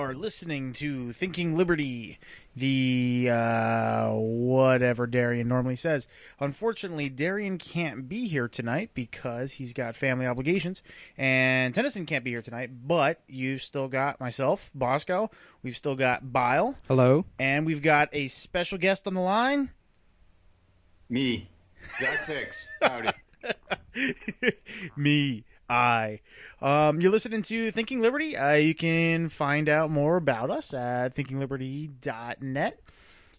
are listening to Thinking Liberty, the whatever Darian normally says. Unfortunately, Darian can't be here tonight because he's got family obligations, and Tennyson can't be here tonight, but you've still got myself, Bosco, we've still got Bile. Hello. And we've got a special guest on the line. Me, Zach Fix. Howdy. Me. You're listening to Thinking Liberty. You can find out more about us at thinkingliberty.net.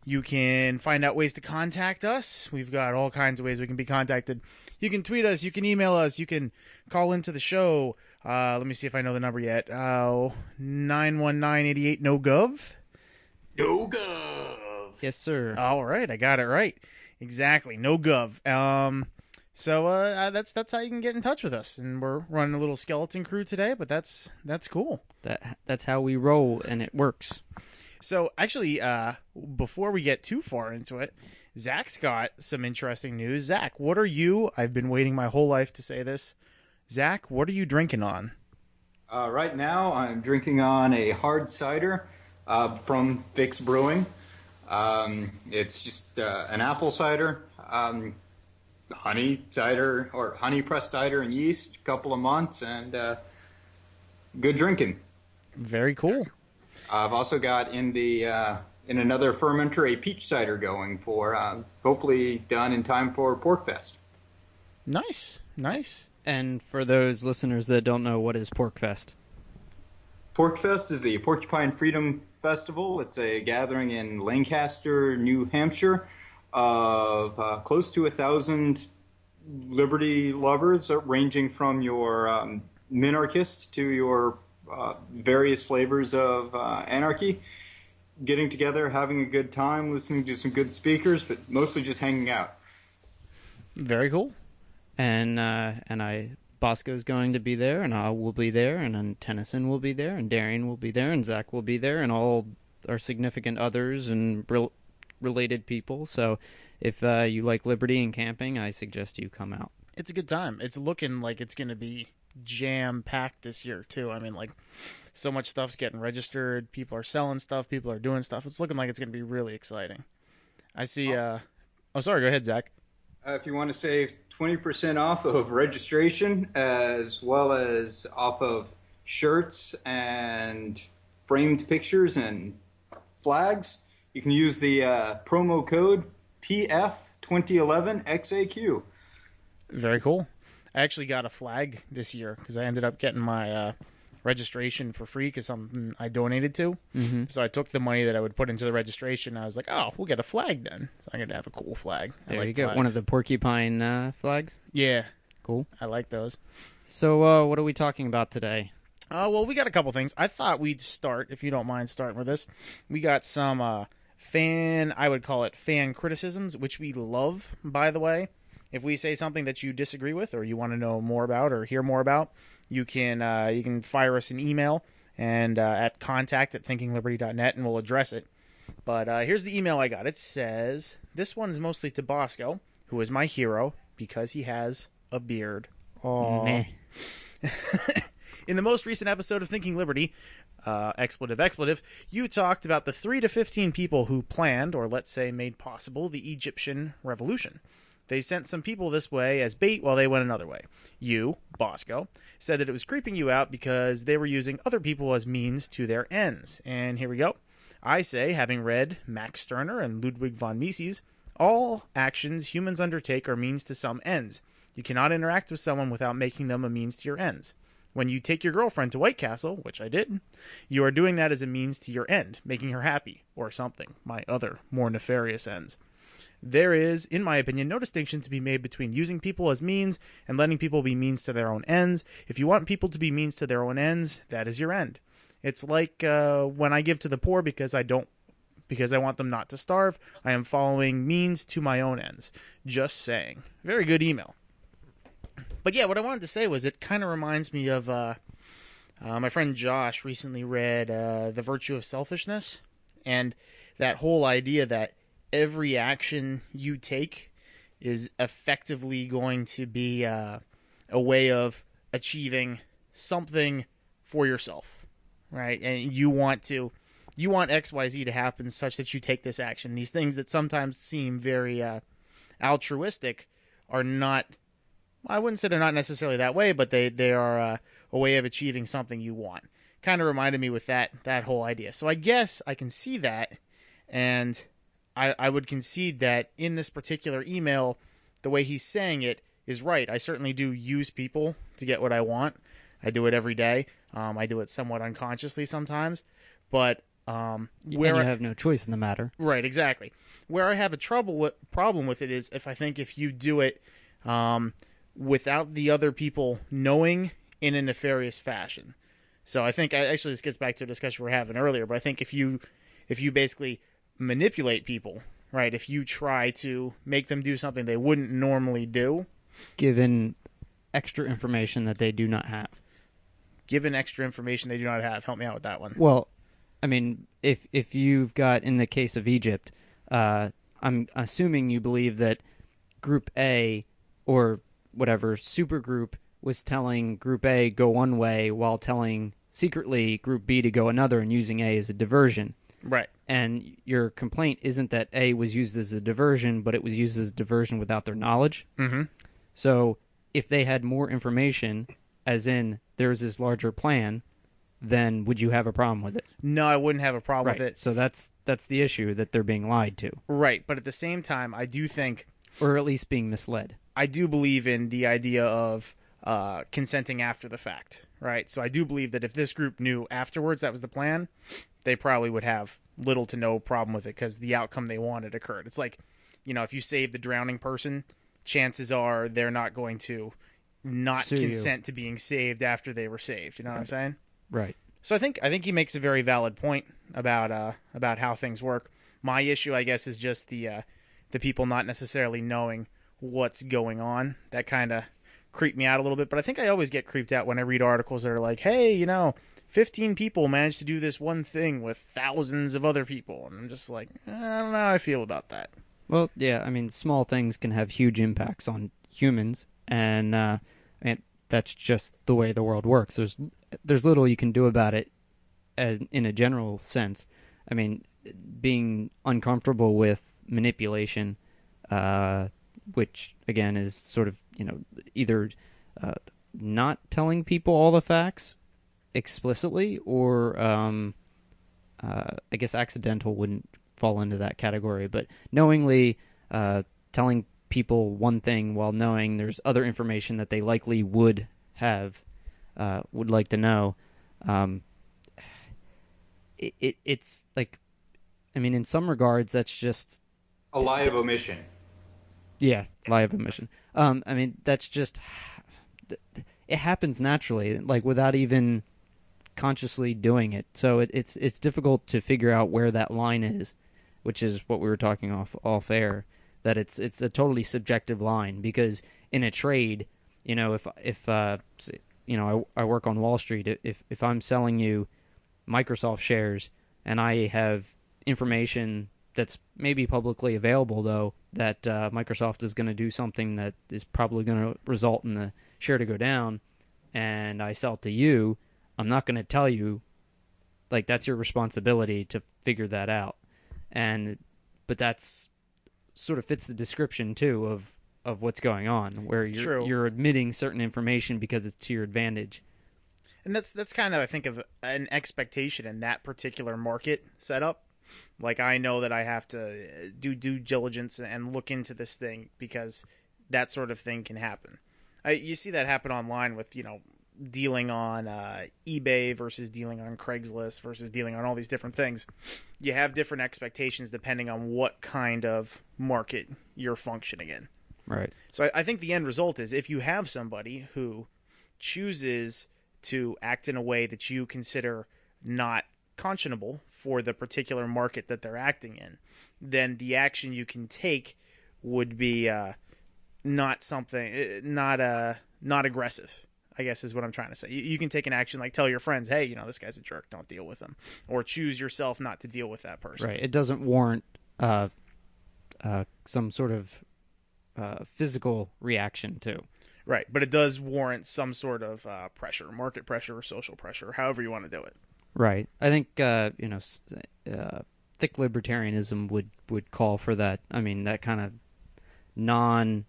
You can find out ways to contact us. We've got all kinds of ways we can be contacted. You can tweet us. You can email us. You can call into the show. Let me see if I know the number yet. 919-88-NO-GOV. No-gov. Yes, sir. All right, I got it right. Exactly, no-gov. So that's how you can get in touch with us, and we're running a little skeleton crew today, but that's cool. That's how we roll, and it works. So actually, before we get too far into it, Zach's got some interesting news. Zach, what are you? I've been waiting my whole life to say this. Zach, what are you drinking on? Right now, I'm drinking on a hard cider from Fix Brewing. It's just an apple cider. Honey cider or honey pressed cider and yeast, a couple of months, and good drinking. Very cool. I've also got in in another fermenter a peach cider going for hopefully done in time for PorcFest. Nice. And for those listeners that don't know, what is PorcFest? PorcFest is the Porcupine Freedom Festival. It's a gathering in Lancaster, New Hampshire, of close to 1,000 liberty lovers, ranging from your minarchist to your various flavors of anarchy, getting together, having a good time, listening to some good speakers, but mostly just hanging out. Very cool. And Bosco's going to be there, and I will be there, and then Tennyson will be there, and Darian will be there, and Zach will be there, and all our significant others and related people. So if you like liberty and camping, I suggest you come out. It's a good time. It's looking like it's going to be jam-packed this year, too. I mean, like, so much stuff's getting registered. People are selling stuff. People are doing stuff. It's looking like it's going to be really exciting. I see... sorry, go ahead, Zach. If you want to save 20% off of registration, as well as off of shirts and framed pictures and flags, you can use the promo code PF2011XAQ. Very cool. I actually got a flag this year because I ended up getting my registration for free because something I donated to. Mm-hmm. So I took the money that I would put into the registration. And I was like, oh, we'll get a flag then. So I'm going to have a cool flag. There you go. One of the porcupine flags? Yeah. Cool. I like those. So what are we talking about today? Well, we got a couple things. I thought we'd start, if you don't mind starting with this. We got some I would call it fan criticisms, which we love, by the way. If we say something that you disagree with or you want to know more about or hear more about, you can fire us an email and at contact@thinkingliberty.net, and we'll address it. But here's the email I got. It says, this one's mostly to Bosco, who is my hero because he has a beard. Aww. In the most recent episode of Thinking Liberty, expletive, you talked about the 3 to 15 people who planned, or let's say made possible, the Egyptian Revolution. They sent some people this way as bait while they went another way. You, Bosco, said that it was creeping you out because they were using other people as means to their ends. And here we go. I say, having read Max Stirner and Ludwig von Mises, all actions humans undertake are means to some ends. You cannot interact with someone without making them a means to your ends. When you take your girlfriend to White Castle, which I did, you are doing that as a means to your end, making her happy, or something, my other, more nefarious ends. There is, in my opinion, no distinction to be made between using people as means and letting people be means to their own ends. If you want people to be means to their own ends, that is your end. It's like when I give to the poor because I want them not to starve, I am following means to my own ends. Just saying. Very good email. But yeah, what I wanted to say was it kind of reminds me of my friend Josh recently read The Virtue of Selfishness, and that whole idea that every action you take is effectively going to be a way of achieving something for yourself. right? And you want XYZ to happen such that you take this action. These things that sometimes seem very altruistic are not, I wouldn't say they're not necessarily that way, but they are a way of achieving something you want. Kind of reminded me with that whole idea. So I guess I can see that, and I would concede that in this particular email, the way he's saying it is right. I certainly do use people to get what I want. I do it every day. I do it somewhat unconsciously sometimes, but and you have no choice in the matter. Right, exactly. Where I have a problem with it is if you do it without the other people knowing in a nefarious fashion. So I think actually this gets back to a discussion we were having earlier. But I think if you basically manipulate people, right? If you try to make them do something they wouldn't normally do, given extra information that they do not have. Given extra information they do not have. Help me out with that one. Well, I mean, if you've got, in the case of Egypt, I'm assuming you believe that Group A or whatever supergroup was telling Group A go one way while telling secretly Group B to go another and using A as a diversion. Right. And your complaint isn't that A was used as a diversion, but it was used as a diversion without their knowledge. Mm-hmm. So if they had more information, as in there's this larger plan, then would you have a problem with it? No, I wouldn't have a problem with it. So that's the issue, that they're being lied to. Right, but at the same time, I do think... Or at least being misled. I do believe in the idea of consenting after the fact, right? So I do believe that if this group knew afterwards that was the plan, they probably would have little to no problem with it because the outcome they wanted occurred. It's like, if you save the drowning person, chances are they're not going to not consent to being saved after they were saved. You know what I'm saying? Right. So I think he makes a very valid point about how things work. My issue, I guess, is just the people not necessarily knowing what's going on. That kind of creeped me out a little bit. But I think I always get creeped out when I read articles that are like, hey, 15 people managed to do this one thing with thousands of other people. And I'm just like, I don't know how I feel about that. Well, yeah, I mean, small things can have huge impacts on humans, and that's just the way the world works. There's little you can do about it in a general sense. I mean, being uncomfortable with manipulation, which, again, is sort of, either not telling people all the facts explicitly, or I guess accidental wouldn't fall into that category, but knowingly telling people one thing while knowing there's other information that they likely would like to know. It's like, I mean, in some regards, that's just a lie of omission. Yeah, lie of omission. I mean, that's just, it happens naturally, like without even consciously doing it. So it's difficult to figure out where that line is, which is what we were talking off air. That it's a totally subjective line, because in a trade, if I work on Wall Street, if I'm selling you Microsoft shares and I have information that's maybe publicly available, though, that Microsoft is going to do something that is probably going to result in the share to go down, and I sell it to you, I'm not going to tell you, like, that's your responsibility to figure that out. But that's sort of fits the description too of what's going on, where you're admitting certain information because it's to your advantage. And that's kind of, I think, of an expectation in that particular market setup. Like, I know that I have to do due diligence and look into this thing because that sort of thing can happen. You see that happen online with, dealing on eBay versus dealing on Craigslist versus dealing on all these different things. You have different expectations depending on what kind of market you're functioning in. Right. So I think the end result is, if you have somebody who chooses to act in a way that you consider not conscionable for the particular market that they're acting in, then the action you can take would be not aggressive, I guess is what I'm trying to say. You can take an action like tell your friends, hey, this guy's a jerk, don't deal with him. Or choose yourself not to deal with that person. Right. It doesn't warrant some sort of physical reaction too. Right, but it does warrant some sort of pressure, market pressure or social pressure, however you want to do it. Right. I think thick libertarianism would call for that. I mean, that kind of non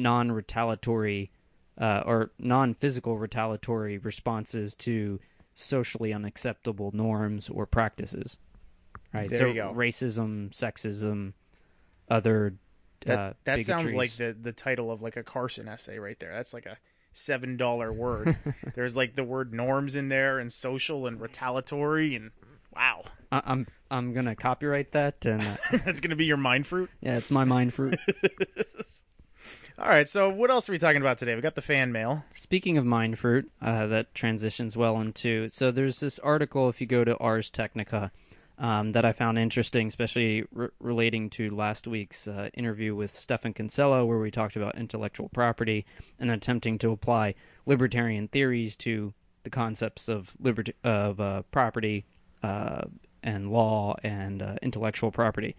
retaliatory or non physical retaliatory responses to socially unacceptable norms or practices. Right. There so you go. Racism, sexism, other That sounds like bigotries. the title of like a Carson essay right there. That's like a $7 word. There's like the word norms in there and social and retaliatory and wow. I'm gonna copyright that and That's gonna be your mind fruit. yeah, it's my mind fruit. All right, so what else are we talking about today? We got the fan mail. Speaking of mind fruit, that transitions well into. So there's this article, if you go to Ars Technica, that I found interesting, especially relating to last week's interview with Stefan Kinsella, where we talked about intellectual property and attempting to apply libertarian theories to the concepts of property and law and intellectual property.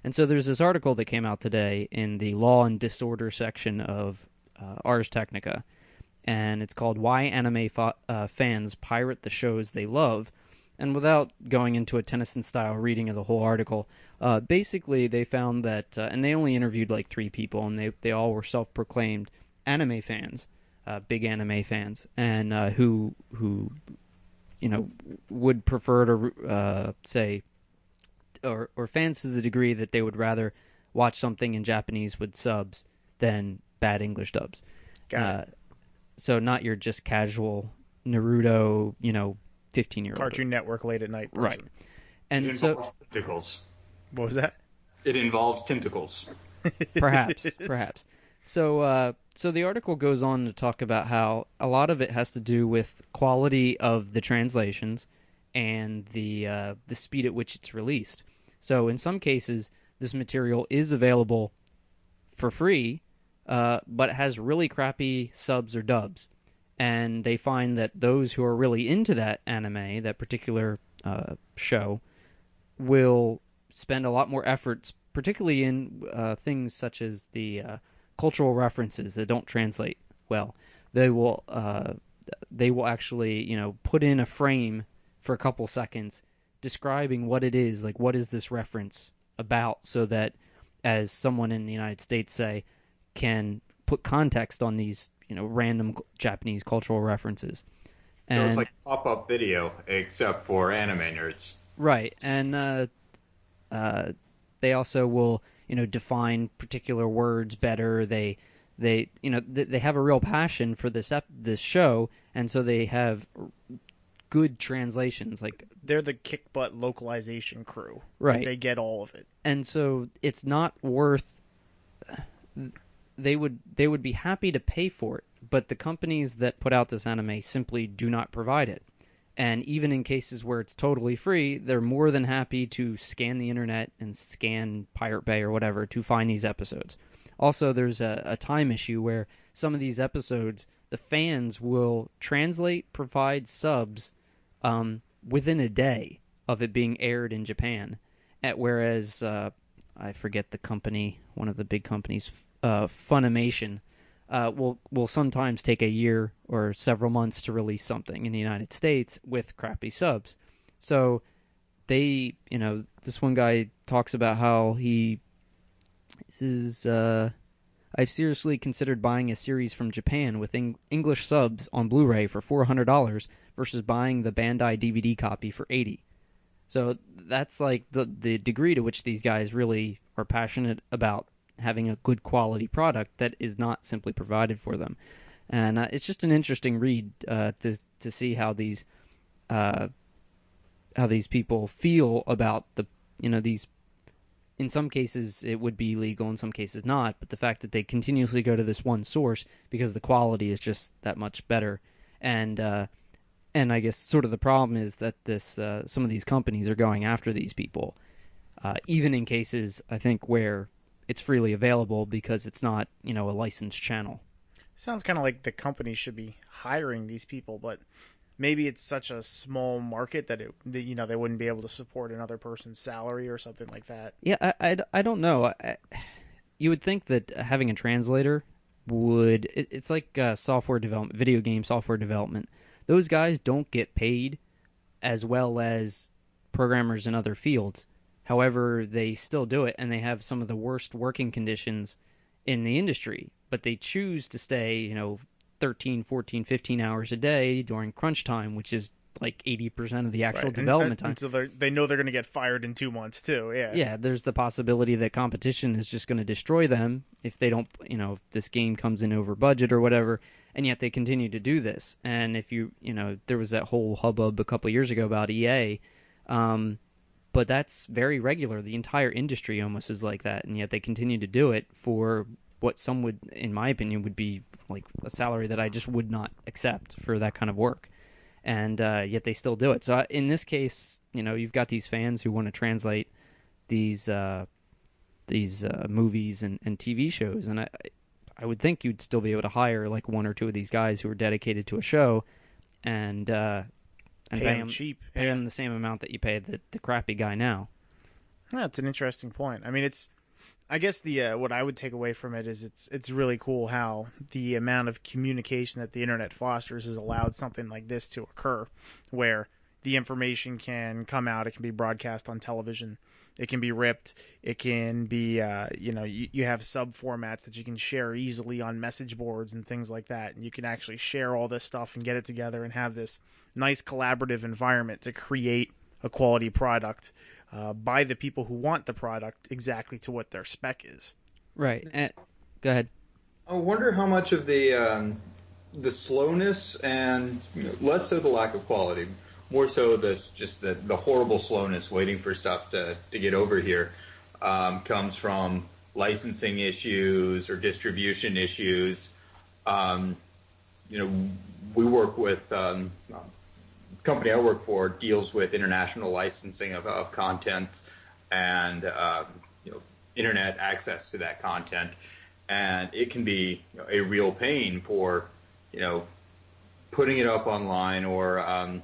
And so there's this article that came out today in the Law and Disorder section of Ars Technica, and it's called Why Anime Fans Pirate the Shows They Love. And without going into a Tennyson-style reading of the whole article, basically they found that, and they only interviewed like 3 people, and they all were self-proclaimed anime fans, big anime fans, and who would prefer to say, or fans to the degree that they would rather watch something in Japanese with subs than bad English dubs. Got it. So not your just casual Naruto, 15-year-old. Cartoon Network late at night. Person. Right. And It so involves tentacles. What was that? It involves tentacles. perhaps. So the article goes on to talk about how a lot of it has to do with quality of the translations and the speed at which it's released. So in some cases, this material is available for free, but it has really crappy subs or dubs. And they find that those who are really into that anime, that particular show, will spend a lot more efforts, particularly in things such as the cultural references that don't translate well. They will actually, put in a frame for a couple seconds describing what it is, like what is this reference about, so that as someone in the United States, say, can put context on these, random Japanese cultural references. And, So it's like a pop-up video, except for anime nerds. right, and they also will, define particular words better. They have a real passion for this show, and so they have good translations. Like, They're the kick butt localization crew. right, They get all of it. and so it's not worth. They would be happy to pay for it, but the companies that put out this anime simply do not provide it. And even in cases where it's totally free, they're more than happy to scan the internet and scan Pirate Bay or whatever to find these episodes. Also, there's a time issue where some of these episodes, the fans will provide subs within a day of it being aired in Japan. Whereas, I forget the company, one of the big companies, Funimation, will sometimes take a year or several months to release something in the United States with crappy subs. So they, this one guy talks about how I've seriously considered buying a series from Japan with English subs on Blu-ray for $400 versus buying the Bandai DVD copy for $80. So that's like the degree to which these guys really are passionate about having a good quality product that is not simply provided for them. And it's just an interesting read to see how these people feel about these. In some cases, it would be legal, in some cases not, but the fact that they continuously go to this one source because the quality is just that much better. And I guess sort of the problem is that some of these companies are going after these people, even in cases, I think, where it's freely available because it's not, a licensed channel. Sounds kind of like the company should be hiring these people, but maybe it's such a small market that they wouldn't be able to support another person's salary or something like that. Yeah, I don't know. You would think that having a translator it's like software development, video game software development. Those guys don't get paid as well as programmers in other fields. However, they still do it, and they have some of the worst working conditions in the industry. But they choose to stay, 13, 14, 15 hours a day during crunch time, which is like 80% of the actual development time. And so they know they're going to get fired in 2 months, too. Yeah. Yeah, there's the possibility that competition is just going to destroy them if they don't, if this game comes in over budget or whatever, and yet they continue to do this. And if there was that whole hubbub a couple years ago about EA, but that's very regular. The entire industry almost is like that, and yet they continue to do it for what some would, in my opinion, would be like a salary that I just would not accept for that kind of work. And yet they still do it. So in this case, you've got these fans who want to translate these movies and TV shows, and I would think you'd still be able to hire like one or two of these guys who are dedicated to a show, and pay them cheap, pay them the same amount that you pay the crappy guy now. That's an interesting point. I mean, I guess the what I would take away from it is it's really cool how the amount of communication that the internet fosters has allowed something like this to occur, where the information can come out, it can be broadcast on television, it can be ripped, it can be you have sub formats that you can share easily on message boards and things like that, and you can actually share all this stuff and get it together and have this nice collaborative environment to create a quality product by the people who want the product exactly to what their spec is. Right. Go ahead. I wonder how much of the slowness and less so the lack of quality, more so the horrible slowness waiting for stuff to get over here comes from licensing issues or distribution issues. We work with company I work for deals with international licensing of content and internet access to that content, and it can be a real pain for putting it up online or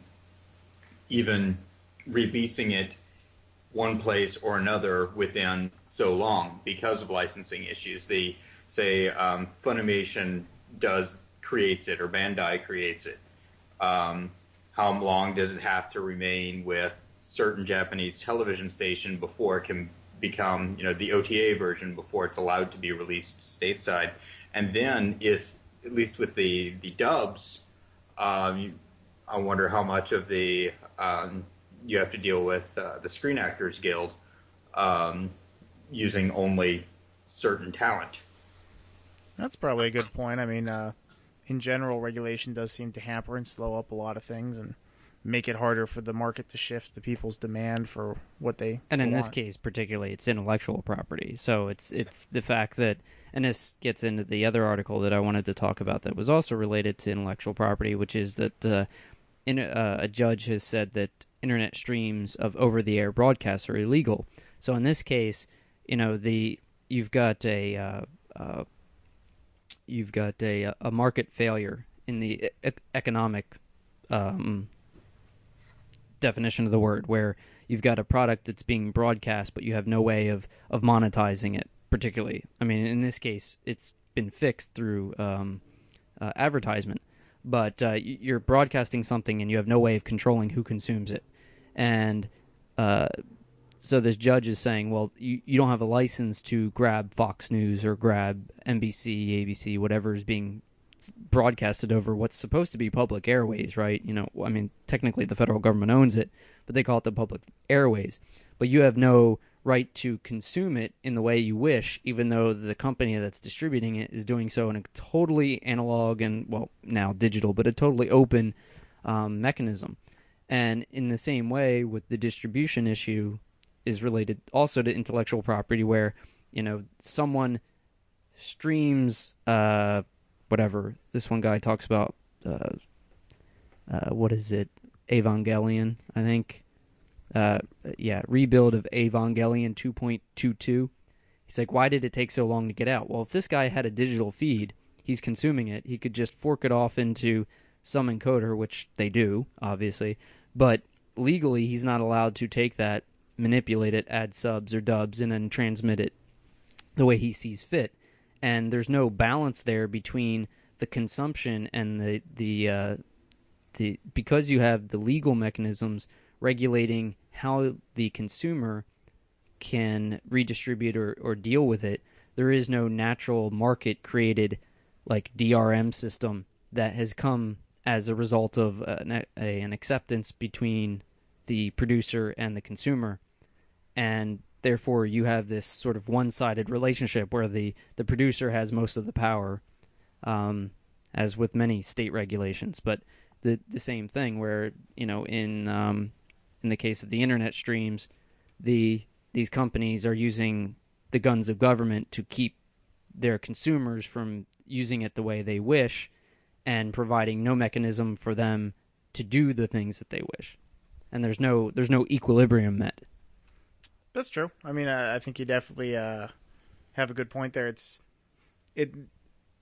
even releasing it one place or another within so long because of licensing issues. Funimation creates it or Bandai creates it. How long does it have to remain with certain Japanese television station before it can become, the OTA version before it's allowed to be released stateside? And then if, at least with the dubs, I wonder how much of the, you have to deal with the Screen Actors Guild using only certain talent. That's probably a good point. I mean, in general, regulation does seem to hamper and slow up a lot of things and make it harder for the market to shift the people's demand for what they And in want. this case, particularly, it's intellectual property. So it's the fact that, and this gets into the other article that I wanted to talk about that was also related to intellectual property, which is that a judge has said that internet streams of over-the-air broadcasts are illegal. So in this case, you've got a market failure in the economic definition of the word, where you've got a product that's being broadcast, but you have no way of monetizing it particularly. I mean, in this case, it's been fixed through advertisement, but you're broadcasting something and you have no way of controlling who consumes it. And so this judge is saying, well, you don't have a license to grab Fox News or grab NBC, ABC, whatever is being broadcasted over what's supposed to be public airways, right? I mean, technically the federal government owns it, but they call it the public airways. But you have no right to consume it in the way you wish, even though the company that's distributing it is doing so in a totally analog and, well, now digital, but a totally open mechanism. And in the same way with the distribution issue is related also to intellectual property, where, someone streams whatever. This one guy talks about, what is it? Evangelion, I think. Rebuild of Evangelion 2.22. He's like, why did it take so long to get out? Well, if this guy had a digital feed, he's consuming it, he could just fork it off into some encoder, which they do, obviously. But legally, he's not allowed to take that, manipulate it, add subs or dubs, and then transmit it the way he sees fit. And there's no balance there between the consumption and the because you have the legal mechanisms regulating how the consumer can redistribute or deal with it, there is no natural market created like DRM system that has come as a result of an acceptance between the producer and the consumer. And therefore you have this sort of one-sided relationship where the producer has most of the power, as with many state regulations. But the same thing where, in the case of the internet streams, these companies are using the guns of government to keep their consumers from using it the way they wish, and providing no mechanism for them to do the things that they wish. And there's no equilibrium met. That's true. I mean, I think you definitely have a good point there.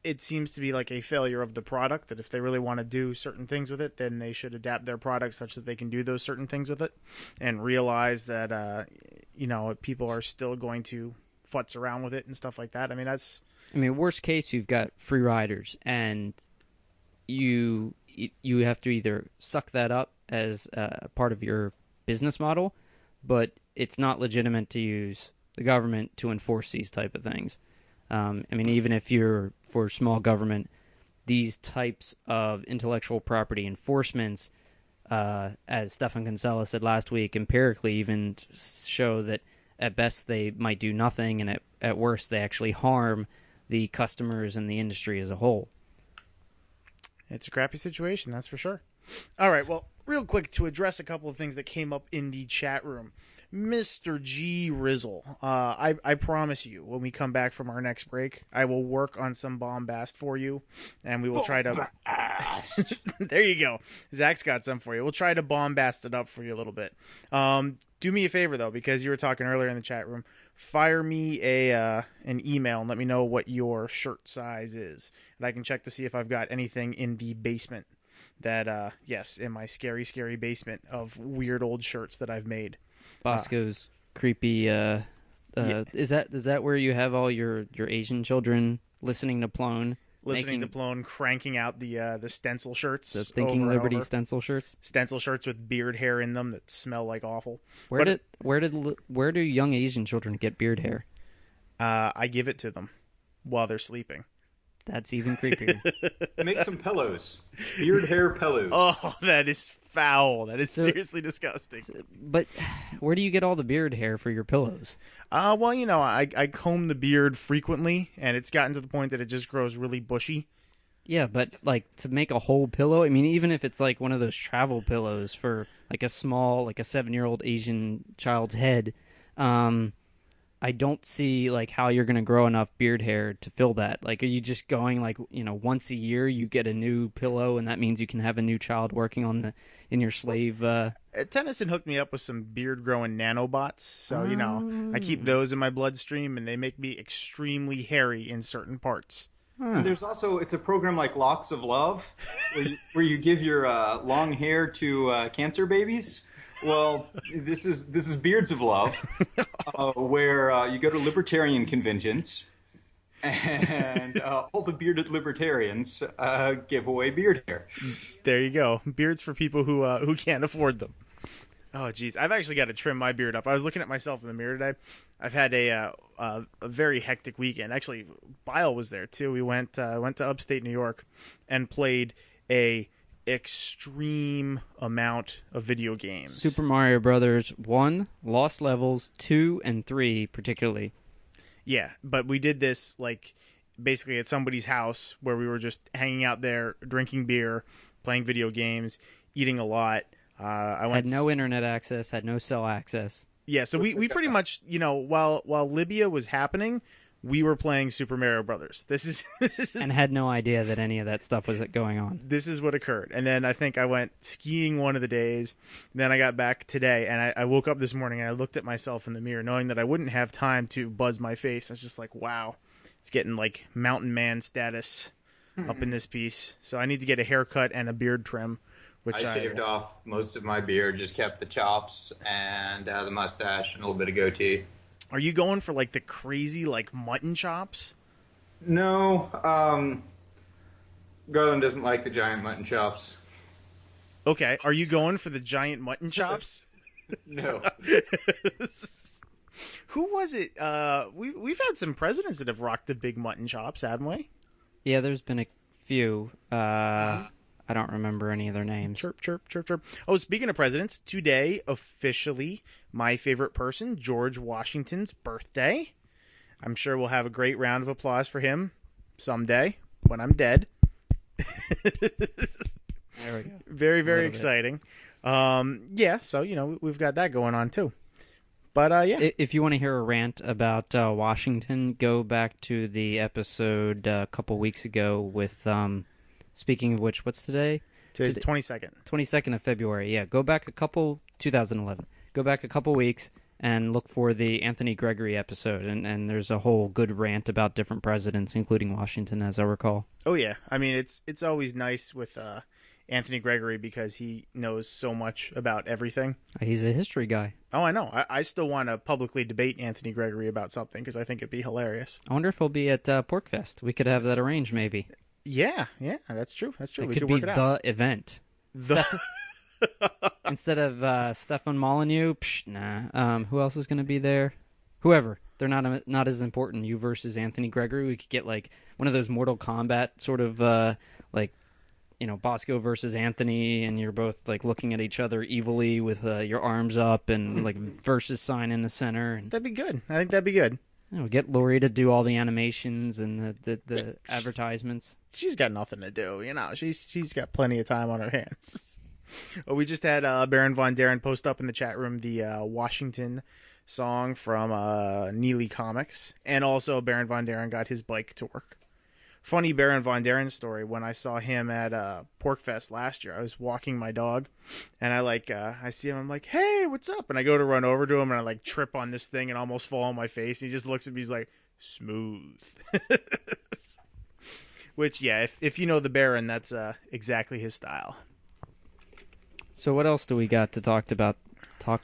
It seems to be like a failure of the product, that if they really want to do certain things with it, then they should adapt their product such that they can do those certain things with it, and realize that people are still going to futz around with it and stuff like that. I mean, worst case, you've got free riders, and you have to either suck that up as part of your business model, but it's not legitimate to use the government to enforce these type of things. Even if you're for small government, these types of intellectual property enforcements, as Stefan Kinsella said last week, empirically even show that at best they might do nothing, and at worst they actually harm the customers and the industry as a whole. It's a crappy situation, that's for sure. All right, well, real quick to address a couple of things that came up in the chat room. Mr. G. Rizzle, I promise you, when we come back from our next break, I will work on some bombast for you, and we will try to... There you go. Zach's got some for you. We'll try to bombast it up for you a little bit. Do me a favor, though, because you were talking earlier in the chat room. Fire me an email and let me know what your shirt size is, and I can check to see if I've got anything in the basement that, yes, in my scary, scary basement of weird old shirts that I've made. Bosco's creepy. Yeah. Is that where you have all your Asian children listening to Plone? To Plone, cranking out the stencil shirts. The Thinking Liberty stencil shirts. Stencil shirts with beard hair in them that smell like awful. Where do young Asian children get beard hair? I give it to them while they're sleeping. That's even creepier. Make some pillows. Beard hair pillows. Oh, that is foul. That is seriously disgusting. But where do you get all the beard hair for your pillows? Well, I comb the beard frequently, and it's gotten to the point that it just grows really bushy. Yeah, but like to make a whole pillow, I mean, even if it's like one of those travel pillows for like a small, like a 7-year-old Asian child's head, I don't see like how you're going to grow enough beard hair to fill that. Like, are you just going like, once a year you get a new pillow, and that means you can have a new child working in your slave? Tennyson hooked me up with some beard growing nanobots, so I keep those in my bloodstream, and they make me extremely hairy in certain parts. And there's also, it's a program like Locks of Love, where you give your long hair to cancer babies. Well, this is Beards of Love, where you go to libertarian conventions, and all the bearded libertarians give away beard hair. There you go, beards for people who can't afford them. Oh, geez, I've actually got to trim my beard up. I was looking at myself in the mirror today. I've had a very hectic weekend. Actually, Bile was there too. We went to upstate New York and played a extreme amount of video games. Super Mario Brothers 1, Lost Levels 2 and 3 particularly. Yeah, but we did this like basically at somebody's house where we were just hanging out there, drinking beer, playing video games, eating a lot. I had no internet access, had no cell access. Yeah, so we pretty much, while Libya was happening, we were playing Super Mario Brothers. This is and had no idea that any of that stuff was going on. This is what occurred. And then I think I went skiing one of the days. Then I got back today, and I woke up this morning, and I looked at myself in the mirror, knowing that I wouldn't have time to buzz my face. I was just like, wow, it's getting like mountain man status up in this piece. So I need to get a haircut and a beard trim. Which I shaved off most of my beard, just kept the chops and the mustache and a little bit of goatee. Are you going for like the crazy like mutton chops? No, Garland doesn't like the giant mutton chops. Okay, are you going for the giant mutton chops? No. Who was it? We've had some presidents that have rocked the big mutton chops, haven't we? Yeah, there's been a few. I don't remember any of their names. Chirp, chirp, chirp, chirp. Oh, speaking of presidents, today, officially, my favorite person, George Washington's birthday. I'm sure we'll have a great round of applause for him someday when I'm dead. There we go. Very, very exciting. Yeah, so, we've got that going on, too. But, yeah. If you want to hear a rant about Washington, go back to the episode a couple weeks ago with, speaking of which, what's today? Today's 22nd. 22nd of February, yeah. 2011. Go back a couple weeks and look for the Anthony Gregory episode, and there's a whole good rant about different presidents, including Washington, as I recall. Oh, yeah. I mean, it's always nice with Anthony Gregory because he knows so much about everything. He's a history guy. Oh, I know. I still want to publicly debate Anthony Gregory about something because I think it'd be hilarious. I wonder if he'll be at Porkfest. We could have that arranged, maybe. Yeah, that's true. That's true. It We could could be work it out. the event. The Instead of Stefan Molyneux, nah. Who else is going to be there? Whoever. They're not as important. You versus Anthony Gregory. We could get like one of those Mortal Kombat sort of Bosco versus Anthony, and you're both like looking at each other evilly with your arms up and like versus sign in the center. And That'd be good. I think that'd be good. get Lori to do all the animations and the advertisements. She's got nothing to do, She's got plenty of time on her hands. We just had Baron Von Daren post up in the chat room the Washington song from Neely Comics, and also Baron Von Daren got his bike to work. Funny Baron Von Daren story, when I saw him at Porkfest last year, I was walking my dog, and I see him, I'm like, hey, what's up? And I go to run over to him, and I trip on this thing and almost fall on my face, and he just looks at me, he's like, smooth. Which, yeah, if you know the Baron, that's exactly his style. So what else do we got to talk about? Talk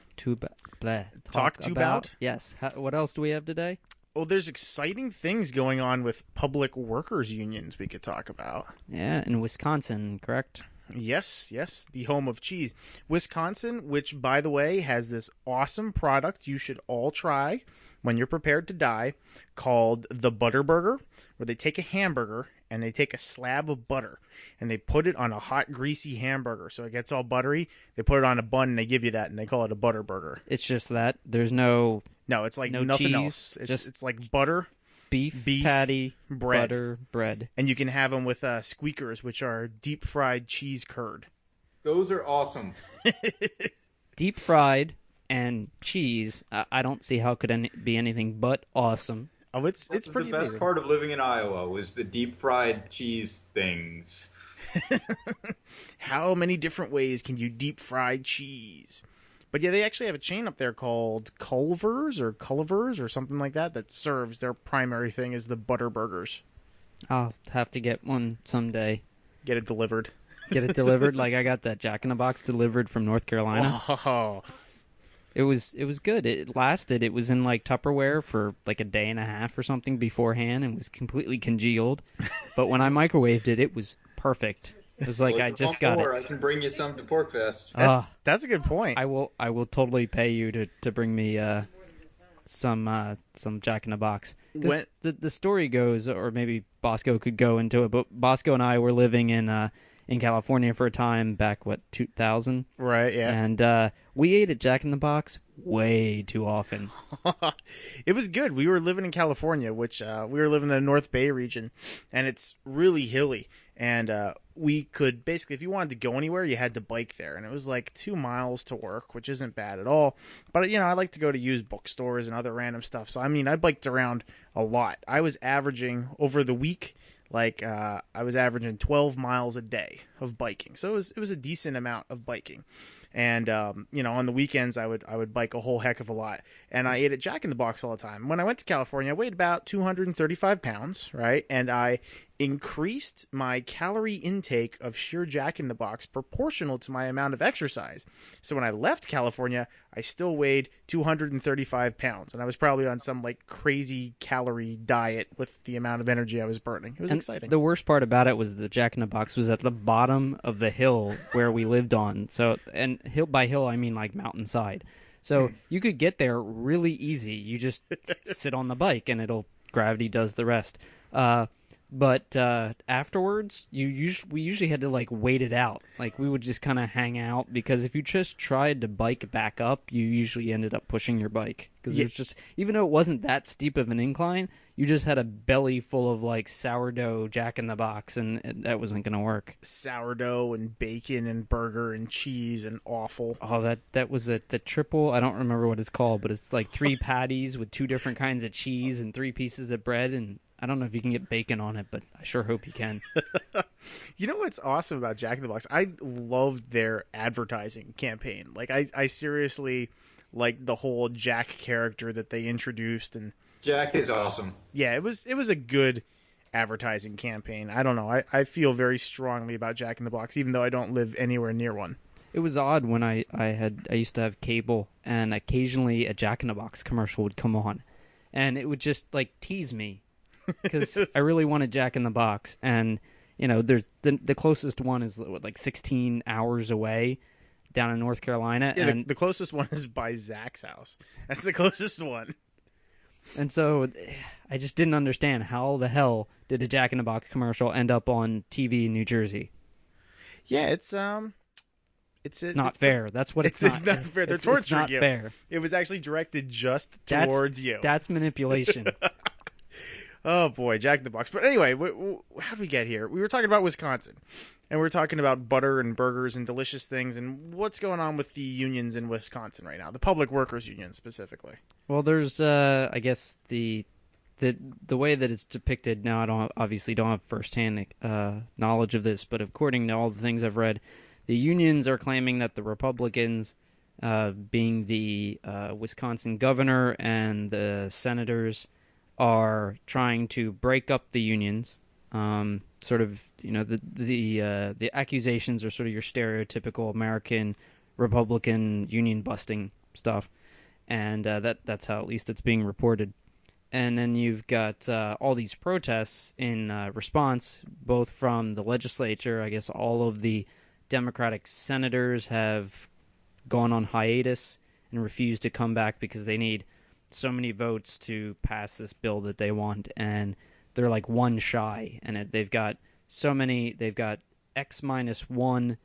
about? Yes. What else do we have today? Well, there's exciting things going on with public workers unions we could talk about. Yeah, in Wisconsin, correct? Yes, the home of cheese. Wisconsin, which, by the way, has this awesome product you should all try when you're prepared to die, called the Butter Burger, where they take a hamburger and they take a slab of butter and they put it on a hot, greasy hamburger so it gets all buttery. They put it on a bun and they give you that, and they call it a Butter Burger. It's just that. There's no it's like no nothing cheese, else. just It's like butter, beef patty, bread. butter, bread. And you can have them with squeakers, which are deep fried cheese curd. Those are awesome. Deep fried and cheese. I don't see how it could be anything but awesome. Oh, it's pretty The best amazing. part of living in Iowa was the deep fried cheese things. How many different ways can you deep fry cheese? But yeah, they actually have a chain up there called Culver's or something like that serves their primary thing is the Butter Burgers. I'll have to get one someday. Get it delivered. Get it delivered like I got that Jack in the Box delivered from North Carolina. Oh. It was good. It lasted. It was in like Tupperware for like a day and a half or something beforehand and was completely congealed. But when I microwaved it, it was perfect. It was like I just got it. I can bring you some to Porkfest. That's a good point. I will totally pay you to bring me some Jack in the Box. 'Cause the story goes, or maybe Bosco could go into it, but Bosco and I were living in California for a time back, 2000? Right, yeah. And we ate at Jack in the Box way too often. It was good. We were living in California, which we were living in the North Bay region, and it's really hilly. And we could basically, if you wanted to go anywhere, you had to bike there. And it was like 2 miles to work, which isn't bad at all. But, I like to go to used bookstores and other random stuff. So, I biked around a lot. I was averaging over the week, I was averaging 12 miles a day of biking. So it was a decent amount of biking. And, on the weekends, I would bike a whole heck of a lot. And I ate at Jack in the Box all the time. When I went to California, I weighed about 235 pounds, right? And I increased my calorie intake of sheer Jack in the Box proportional to my amount of exercise. So when I left California, I still weighed 235 pounds, and I was probably on some like crazy calorie diet with the amount of energy I was burning. It was exciting. The worst part about it was the Jack in the Box was at the bottom of the hill where we lived on. So, and hill by hill, I mean like mountainside. So you could get there really easy. You just sit on the bike and gravity does the rest. But afterwards, we usually had to like wait it out. Like we would just kind of hang out because if you just tried to bike back up, you usually ended up pushing your bike because it was just, even though it wasn't that steep of an incline, you just had a belly full of like sourdough Jack in the Box, and that wasn't gonna work. Sourdough and bacon and burger and cheese and awful. Oh, that was the triple. I don't remember what it's called, but it's like 3 patties with 2 different kinds of cheese and 3 pieces of bread, and I don't know if you can get bacon on it, but I sure hope you can. You know what's awesome about Jack in the Box? I loved their advertising campaign. Like I seriously like the whole Jack character that they introduced, and Jack is awesome. yeah, it was a good advertising campaign. I don't know. I feel very strongly about Jack in the Box, even though I don't live anywhere near one. It was odd when I used to have cable, and occasionally a Jack in the Box commercial would come on, and it would just like tease me because I really wanted Jack in the Box, and you know, there's the closest one is like 16 hours away down in North Carolina, Yeah, and the closest one is by Zach's house. That's the closest one. And so I just didn't understand how the hell did a Jack in the Box commercial end up on TV in New Jersey? Yeah, it's not fair. That's what it's not. It's not fair. They're torturing it's not you. fair. It was actually directed just towards you. That's manipulation. Oh boy, Jack in the Box. But anyway, how did we get here? We were talking about Wisconsin, and we were talking about butter and burgers and delicious things, and what's going on with the unions in Wisconsin right now, the public workers union specifically. Well, there's I guess the way that it's depicted now. I obviously don't have firsthand knowledge of this, but according to all the things I've read, the unions are claiming that the Republicans, being the Wisconsin governor and the senators, are trying to break up the unions. Sort of, you know, the accusations are sort of your stereotypical American Republican union busting stuff, and that's how at least it's being reported. And then you've got all these protests in response, both from the legislature. I guess all of the Democratic senators have gone on hiatus and refused to come back because they need so many votes to pass this bill that they want, and they're like one shy, and they've got X minus 1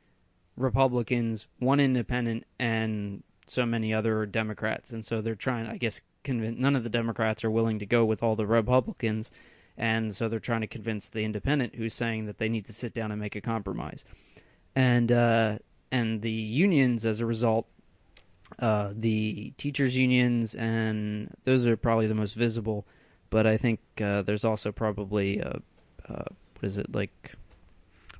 Republicans, 1 independent, and so many other Democrats, and so they're trying, I guess, none of the Democrats are willing to go with all the Republicans, and so they're trying to convince the independent who's saying that they need to sit down and make a compromise. And the unions, as a result, the teachers' unions, and those are probably the most visible, but I think there's also probably, what is it, like...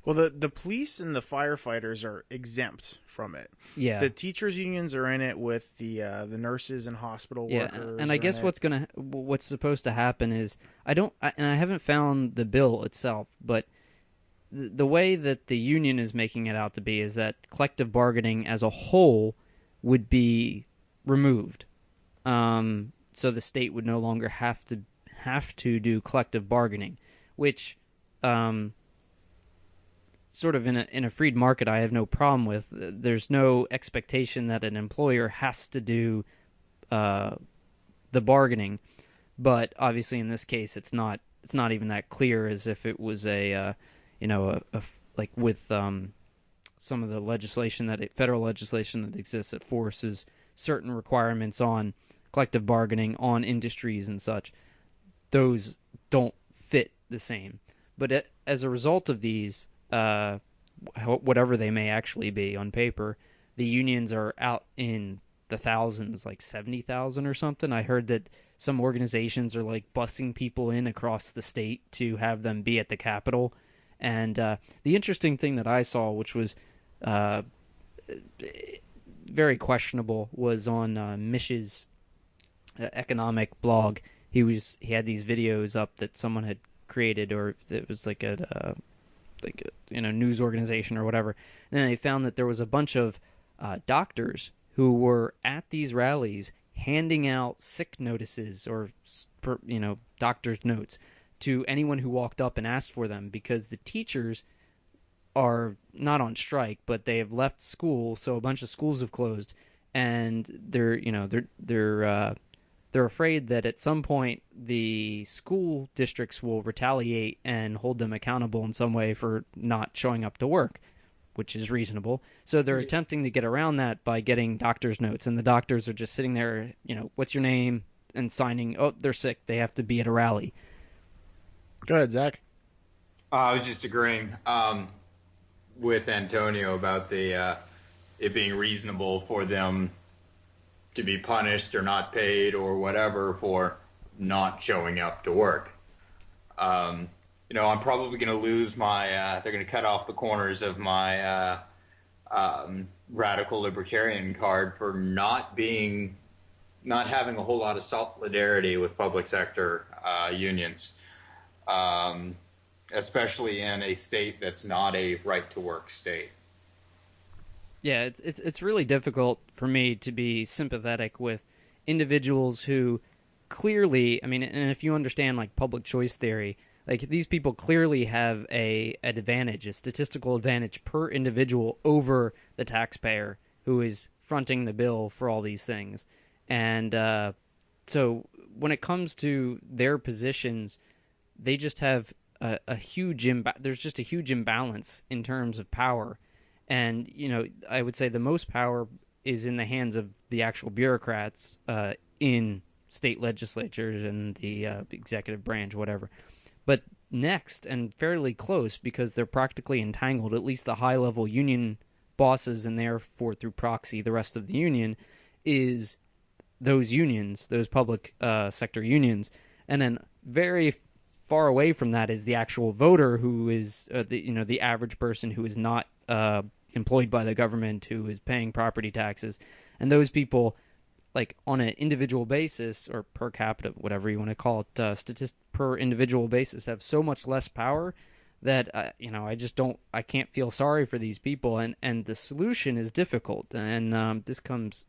Well, the police and the firefighters are exempt from it. Yeah. The teachers' unions are in it with the nurses and hospital workers. And I guess what's supposed to happen is, I haven't found the bill itself, but the way that the union is making it out to be is that collective bargaining as a whole would be removed. So the state would no longer have to do collective bargaining, which sort of in a freed market I have no problem with. There's no expectation that an employer has to do the bargaining, but obviously in this case it's not even that clear as if it was like with some of the legislation federal legislation that exists that forces certain requirements on collective bargaining on industries and such. Those don't fit the same. But as a result of these, whatever they may actually be on paper, the unions are out in the thousands, like 70,000 or something. I heard that some organizations are like busing people in across the state to have them be at the Capitol. And the interesting thing that I saw, which was very questionable, was on Mish's economic blog. He had these videos up that someone had created, or it was like news organization or whatever. And then they found that there was a bunch of doctors who were at these rallies handing out sick notices or doctor's notes to anyone who walked up and asked for them, because the teachers are not on strike, but they have left school, so a bunch of schools have closed, and they're afraid that at some point the school districts will retaliate and hold them accountable in some way for not showing up to work, which is reasonable. So they're attempting to get around that by getting doctor's notes, and the doctors are just sitting there, what's your name, and signing, oh, they're sick, they have to be at a rally. Go ahead, Zach. I was just agreeing with Antonio about the it being reasonable for them to be punished or not paid or whatever for not showing up to work. I'm probably going to lose my, they're going to cut off the corners of my radical libertarian card for not having a whole lot of solidarity with public sector unions, especially in a state that's not a right-to-work state. Yeah, it's really difficult for me to be sympathetic with individuals who clearly, and if you understand like public choice theory, like these people clearly have an advantage, a statistical advantage per individual over the taxpayer who is fronting the bill for all these things. And so when it comes to their positions, they just have a huge there's just a huge imbalance in terms of power. And, I would say the most power is in the hands of the actual bureaucrats in state legislatures and the executive branch, whatever. But next, and fairly close, because they're practically entangled, at least the high-level union bosses, and therefore through proxy the rest of the union, is those unions, those public sector unions. And then very far away from that is the actual voter, who is the average person who is not employed by the government, who is paying property taxes. And those people, like on an individual basis or per capita, whatever you want to call it, per individual basis, have so much less power that I can't feel sorry for these people, and the solution is difficult. And this comes,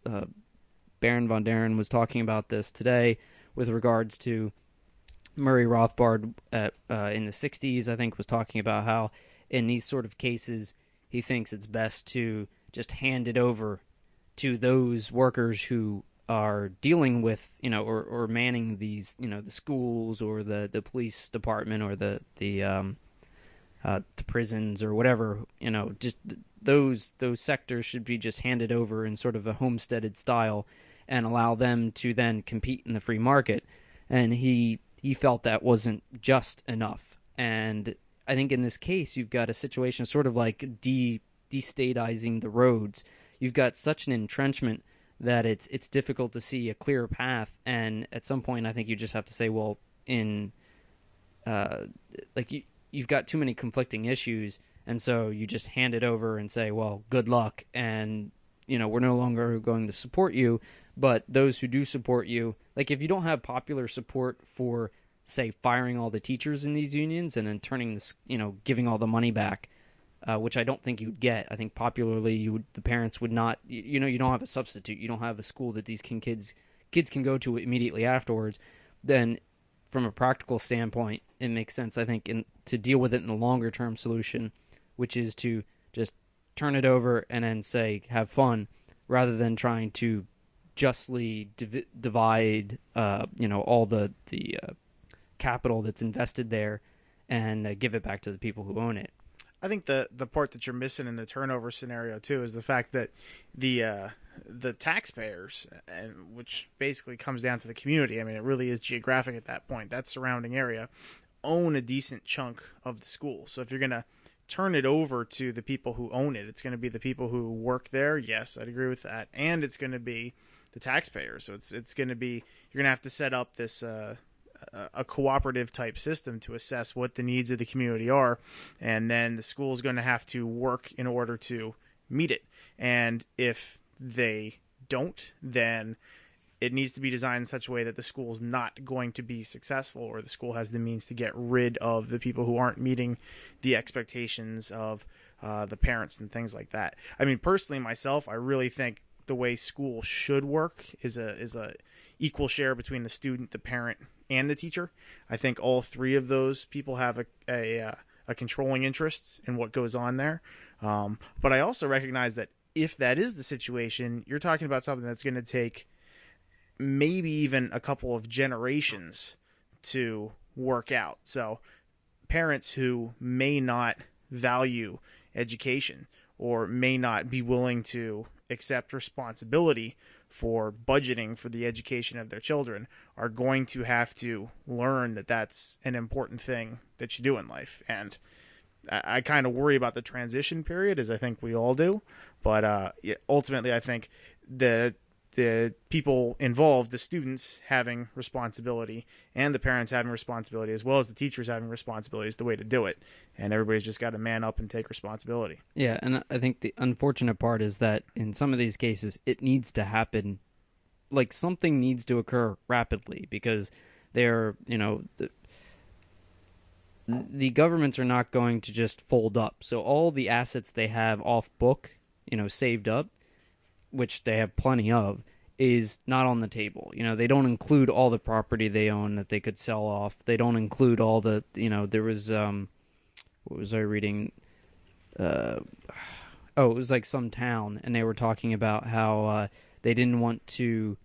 Baron von Daren was talking about this today with regards to Murray Rothbard in the 60s, I think, was talking about how in these sort of cases he thinks it's best to just hand it over to those workers who are dealing with, or manning these, the schools or the police department or the prisons or whatever, just those sectors should be just handed over in sort of a homesteaded style and allow them to then compete in the free market. And he felt that wasn't just enough. And I think in this case, you've got a situation sort of like destatizing the roads. You've got such an entrenchment that it's difficult to see a clear path. And at some point, I think you just have to say, well, you've got too many conflicting issues, and so you just hand it over and say, well, good luck, and we're no longer going to support you. But those who do support you, like if you don't have popular support for, say, firing all the teachers in these unions and then turning this, giving all the money back, which I don't think you'd get. I think popularly the parents would not, you don't have a substitute. You don't have a school that these kids can go to immediately afterwards. Then from a practical standpoint, it makes sense, I think, to deal with it in a longer term solution, which is to just turn it over and then say, have fun, rather than trying to justly divide, all the capital that's invested there and give it back to the people who own it. I think the part that you're missing in the turnover scenario too is the fact that the taxpayers, and which basically comes down to the community. I mean, it really is geographic at that point. That surrounding area own a decent chunk of the school. So if you're gonna turn it over to the people who own it, it's going to be the people who work there. Yes, I'd agree with that, and it's going to be the taxpayers. So it's going to be, you're going to have to set up this a cooperative type system to assess what the needs of the community are, and then the school is going to have to work in order to meet it. And if they don't, then it needs to be designed in such a way that the school's not going to be successful, or the school has the means to get rid of the people who aren't meeting the expectations of the parents and things like that. I mean, personally, myself, I really think the way school should work is a equal share between the student, the parent, and the teacher. I think all three of those people have a controlling interest in what goes on there. But I also recognize that if that is the situation, you're talking about something that's going to take maybe even a couple of generations to work out. So parents who may not value education or may not be willing to accept responsibility for budgeting for the education of their children are going to have to learn that that's an important thing that you do in life. And I kind of worry about the transition period, as I think we all do. But ultimately, I think the people involved, the students having responsibility and the parents having responsibility, as well as the teachers having responsibility, is the way to do it. And everybody's just got to man up and take responsibility. Yeah, and I think the unfortunate part is that in some of these cases, it needs to happen. Like, something needs to occur rapidly, because they're, the governments are not going to just fold up. So all the assets they have off book, saved up, which they have plenty of, is not on the table. They don't include all the property they own that they could sell off. They don't include all the, there was, what was I reading? It was like some town, and they were talking about how they didn't want to.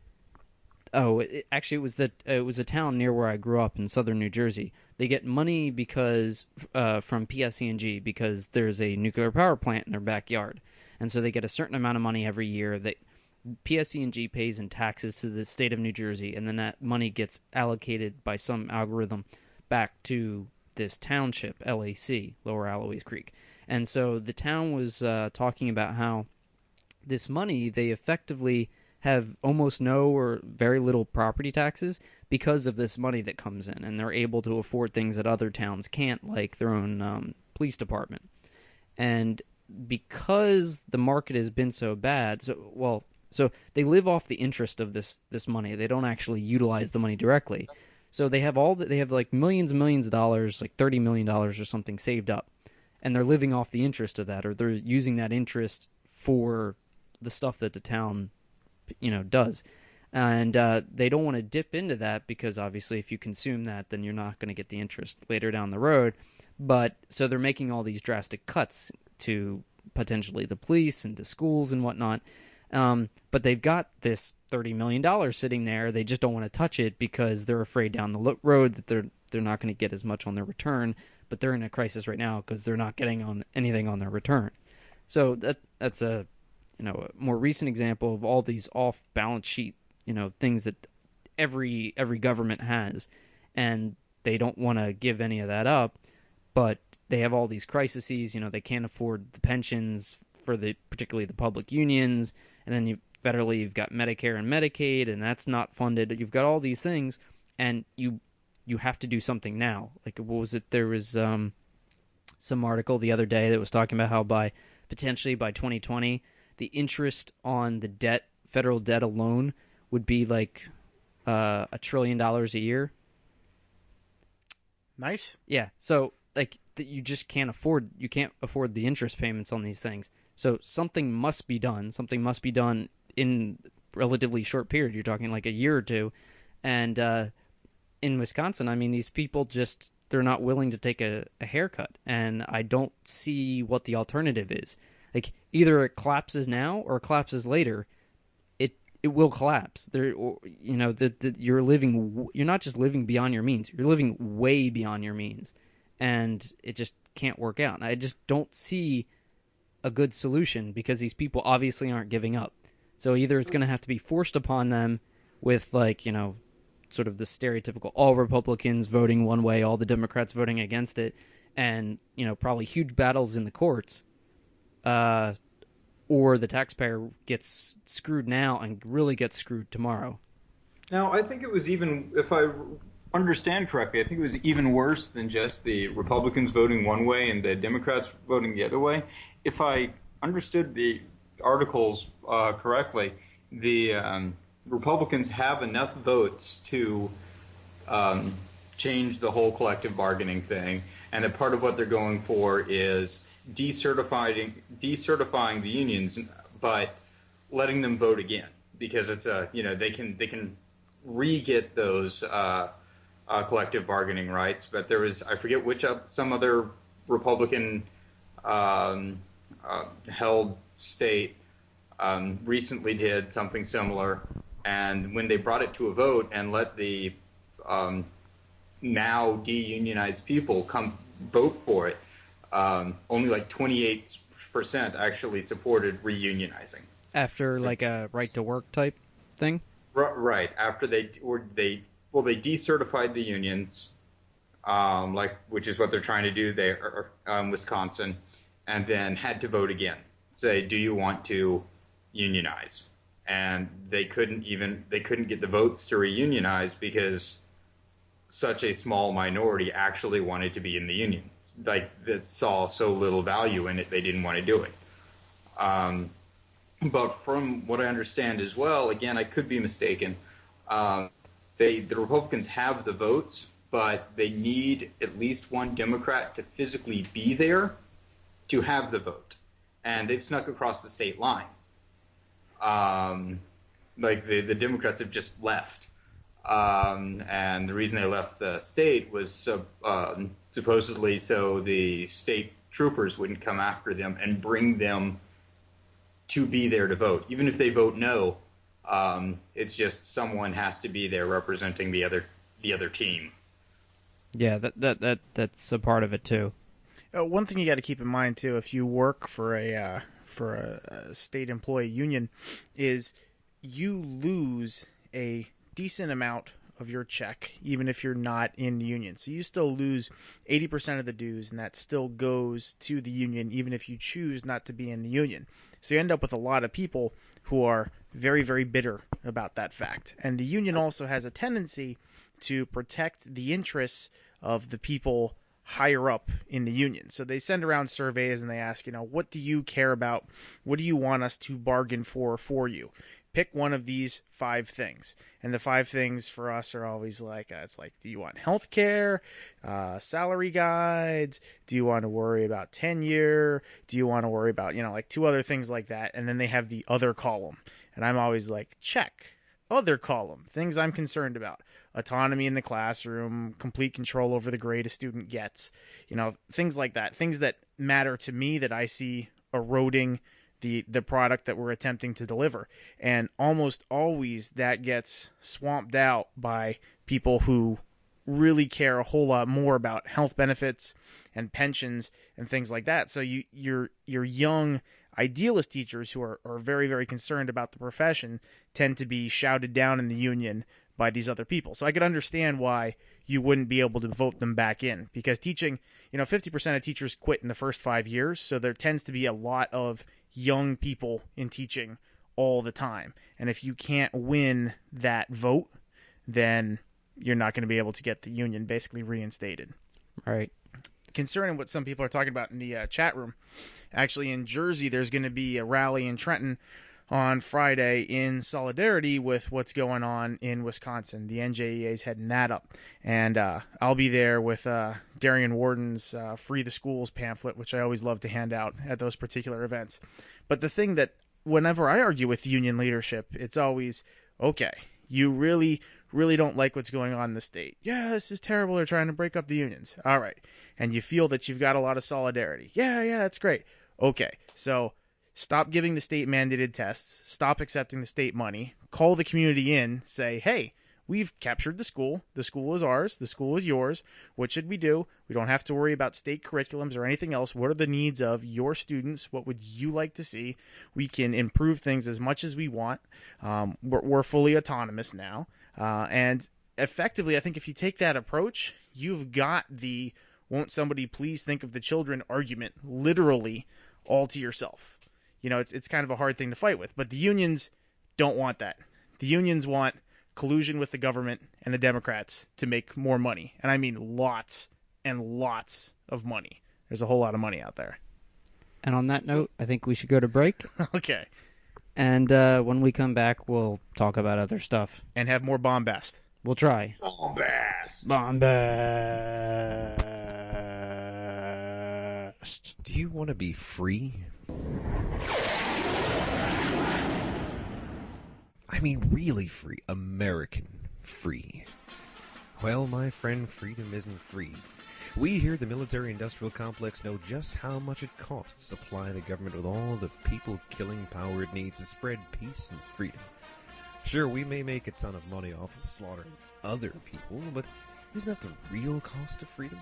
It was a town near where I grew up in southern New Jersey. They get money because from PSE&G because there's a nuclear power plant in their backyard, and so they get a certain amount of money every year that PSE&G pays in taxes to the state of New Jersey, and then that money gets allocated by some algorithm back to this township, LAC, Lower Alloways Creek. And so the town was talking about how this money, they effectively have almost no or very little property taxes because of this money that comes in, and they're able to afford things that other towns can't, like their own police department. And because the market has been so bad, so they live off the interest of this money. They don't actually utilize the money directly. So they have like millions and millions of dollars, like $30 million or something saved up, and they're living off the interest of that, or they're using that interest for the stuff that the town does. And they don't want to dip into that, because obviously if you consume that, then you're not going to get the interest later down the road. But so they're making all these drastic cuts to potentially the police and to schools and whatnot. But they've got this $30 million sitting there. They just don't want to touch it because they're afraid down the road that they're not going to get as much on their return. But they're in a crisis right now because they're not getting anything on their return. So that's a more recent example of all these off balance sheet things that every government has, and they don't want to give any of that up. But they have all these crises. They can't afford the pensions for particularly the public unions, and then you've got Medicare and Medicaid, and that's not funded. You've got all these things, and you have to do something now. Like, what was it? There was some article the other day that was talking about how potentially by 2020, the interest on the debt, federal debt alone, would be like $1 trillion a year. Nice. Yeah. So you just can't afford. You can't afford the interest payments on these things. So something must be done. Something must be done in relatively short period. You're talking like a year or two. And in Wisconsin, I mean, these people they're not willing to take a haircut. And I don't see what the alternative is. Like, either it collapses now or it collapses later. It will collapse. You're not just living beyond your means. You're living way beyond your means. And it just can't work out. And I just don't see a good solution, because these people obviously aren't giving up. So either it's going to have to be forced upon them with, sort of the stereotypical all Republicans voting one way, all the Democrats voting against it, and, probably huge battles in the courts, or the taxpayer gets screwed now and really gets screwed tomorrow. Now, I think it was even, if I understand correctly, I think it was even worse than just the Republicans voting one way and the Democrats voting the other way. If I understood the articles correctly, the Republicans have enough votes to um, change the whole collective bargaining thing, and that part of what they're going for is decertifying the unions, but letting them vote again, because it's a they can re-get those collective bargaining rights. But there was, I forget which some other Republican held state recently did something similar, and when they brought it to a vote and let the now de-unionized people come vote for it, only like 28% actually supported reunionizing. After like a right to work type thing? Right. After they decertified the unions, which is what they're trying to do there, Wisconsin, and then had to vote again. Say, do you want to unionize? And they couldn't get the votes to reunionize because such a small minority actually wanted to be in the union. Like, that saw so little value in it, they didn't want to do it. But from what I understand as well, again, I could be mistaken, the Republicans have the votes, but they need at least one Democrat to physically be there to have the vote. And they've snuck across the state line. Like the Democrats have just left. And the reason they left the state was supposedly so the state troopers wouldn't come after them and bring them to be there to vote. Even if they vote no, it's just someone has to be there representing the other team. Yeah, that's a part of it too. One thing you got to keep in mind too, if you work for a state employee union, is you lose a decent amount of your check, even if you're not in the union. So you still lose 80% of the dues, and that still goes to the union, even if you choose not to be in the union. So you end up with a lot of people who are very, very bitter about that fact. And the union also has a tendency to protect the interests of the people higher up in the union. So they send around surveys and they ask, what do you care about? What do you want us to bargain for you? Pick one of these 5 things. And the 5 things for us are always like, it's like, do you want health care, salary guides? Do you want to worry about tenure? Do you want to worry about, like 2 other things like that? And then they have the other column. And I'm always like, check. Other column, things I'm concerned about. Autonomy in the classroom, complete control over the grade a student gets, things like that. Things that matter to me that I see eroding the product that we're attempting to deliver. And almost always that gets swamped out by people who really care a whole lot more about health benefits and pensions and things like that. So your young idealist teachers who are very, very concerned about the profession tend to be shouted down in the union by these other people. So I could understand why you wouldn't be able to vote them back in, because teaching, 50% of teachers quit in the first 5 years. So there tends to be a lot of young people in teaching all the time. And if you can't win that vote, then you're not going to be able to get the union basically reinstated. Right. Concerning what some people are talking about in the chat room, actually in Jersey, there's going to be a rally in Trenton on Friday in solidarity with what's going on in Wisconsin. The NJEA is heading that up. And I'll be there with Darian Warden's Free the Schools pamphlet, which I always love to hand out at those particular events. But the thing that whenever I argue with union leadership, it's always, okay, you really don't like what's going on in the state. Yeah, this is terrible. They're trying to break up the unions. All right. And you feel that you've got a lot of solidarity. Yeah, that's great. Okay, so stop giving the state-mandated tests. Stop accepting the state money. Call the community in. Say, hey, we've captured the school. The school is ours. The school is yours. What should we do? We don't have to worry about state curriculums or anything else. What are the needs of your students? What would you like to see? We can improve things as much as we want. We're fully autonomous now. And effectively, I think if you take that approach, you've got the won't somebody please think of the children argument literally all to yourself. It's kind of a hard thing to fight with, but the unions don't want that. The unions want collusion with the government and the Democrats to make more money. And I mean lots and lots of money. There's a whole lot of money out there. And on that note, I think we should go to break. Okay. And when we come back, we'll talk about other stuff. And have more bombast. We'll try. Bombast. Bombast. Do you want to be free? I mean, really free. American free. Well, my friend, freedom isn't free. We here at the military-industrial complex know just how much it costs to supply the government with all the people-killing power it needs to spread peace and freedom. Sure, we may make a ton of money off of slaughtering other people, but isn't that the real cost of freedom?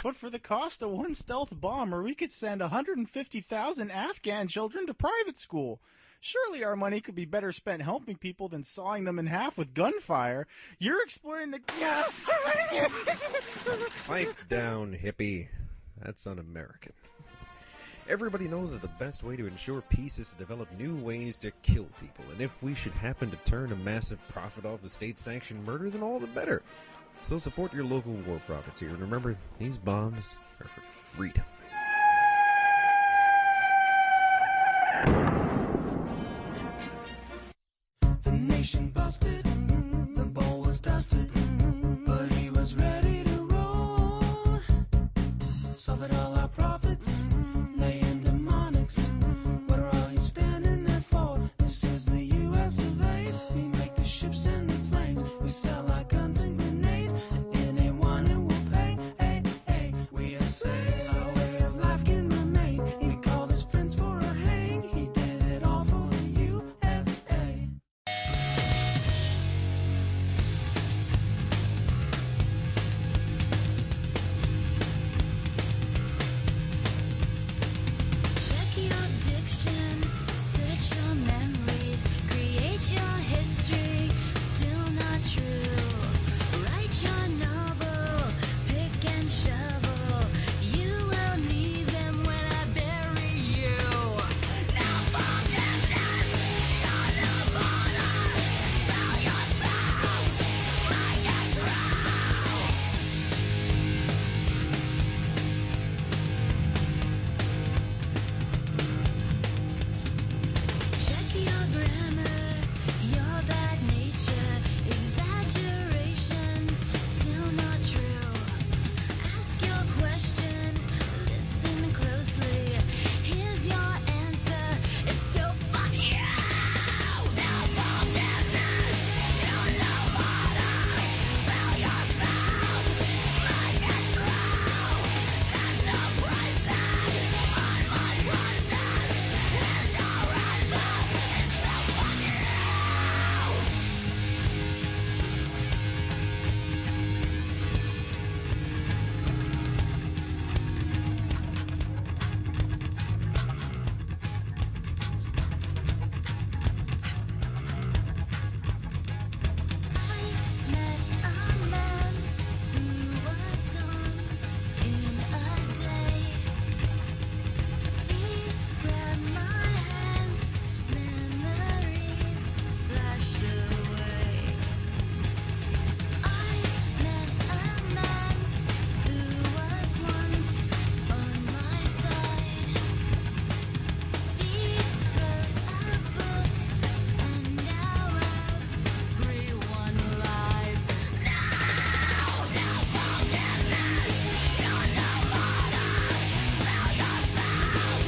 But for the cost of one stealth bomber, we could send 150,000 Afghan children to private school. Surely our money could be better spent helping people than sawing them in half with gunfire. You're exploring the... Pipe down, hippie. That's un-American. Everybody knows that the best way to ensure peace is to develop new ways to kill people, and if we should happen to turn a massive profit off of state-sanctioned murder, then all the better. So support your local war profiteer, and remember, these bombs are for freedom. The nation busted, the ball was dusted, but he was ready to roll. Saw that all our profits lay in demonics. What are all you standing there for? This is the U.S. of A. We make the ships and the planes. We sell our guns and grenades to anyone who will pay. Hey, hey, we are safe. Our way of life can remain. He called his friends for a hang. He did it all for the USA. Check your diction, search your memories, create your history, still not true. Write your novel, pick and shovel. You will need them when I bury you. No forgiveness, you're no border. Sell yourself like a drown. Check your grammar, your bad nature, exaggerations, still not true. Ask your question, listen closely. Here's your answer, it's still fuck you. No forgiveness, you're no border. Sell yourself like a drown. There's no price tag on my conscience. Here's your answer, it's still fuck you. I met a man who was gone in a day. He grabbed my hands, memories flashed away. I met a man who was once on my side. He wrote a book, and now everyone lies. No, no forgiveness, you're no border. Sell yourself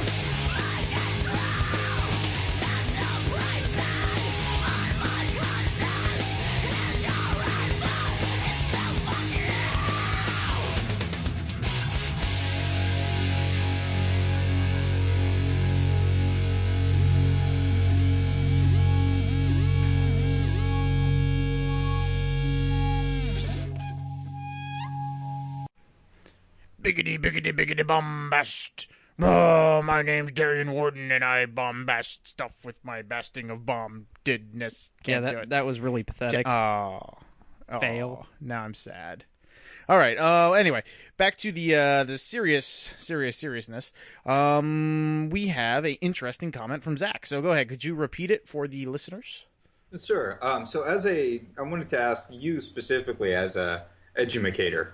like a drown. There's no price tag on my conscience. Here's your answer, it's still fuck you. Biggity, biggity, biggity bombast. Oh, my name's Darian Warden, and I bombast stuff with my basting of bombedness. Yeah, Can't do it. that was really pathetic. Oh. Fail. Now I'm sad. All right. Anyway, back to the seriousness. We have an interesting comment from Zach. So go ahead. Could you repeat it for the listeners? Sure. So I wanted to ask you specifically as a edumacator,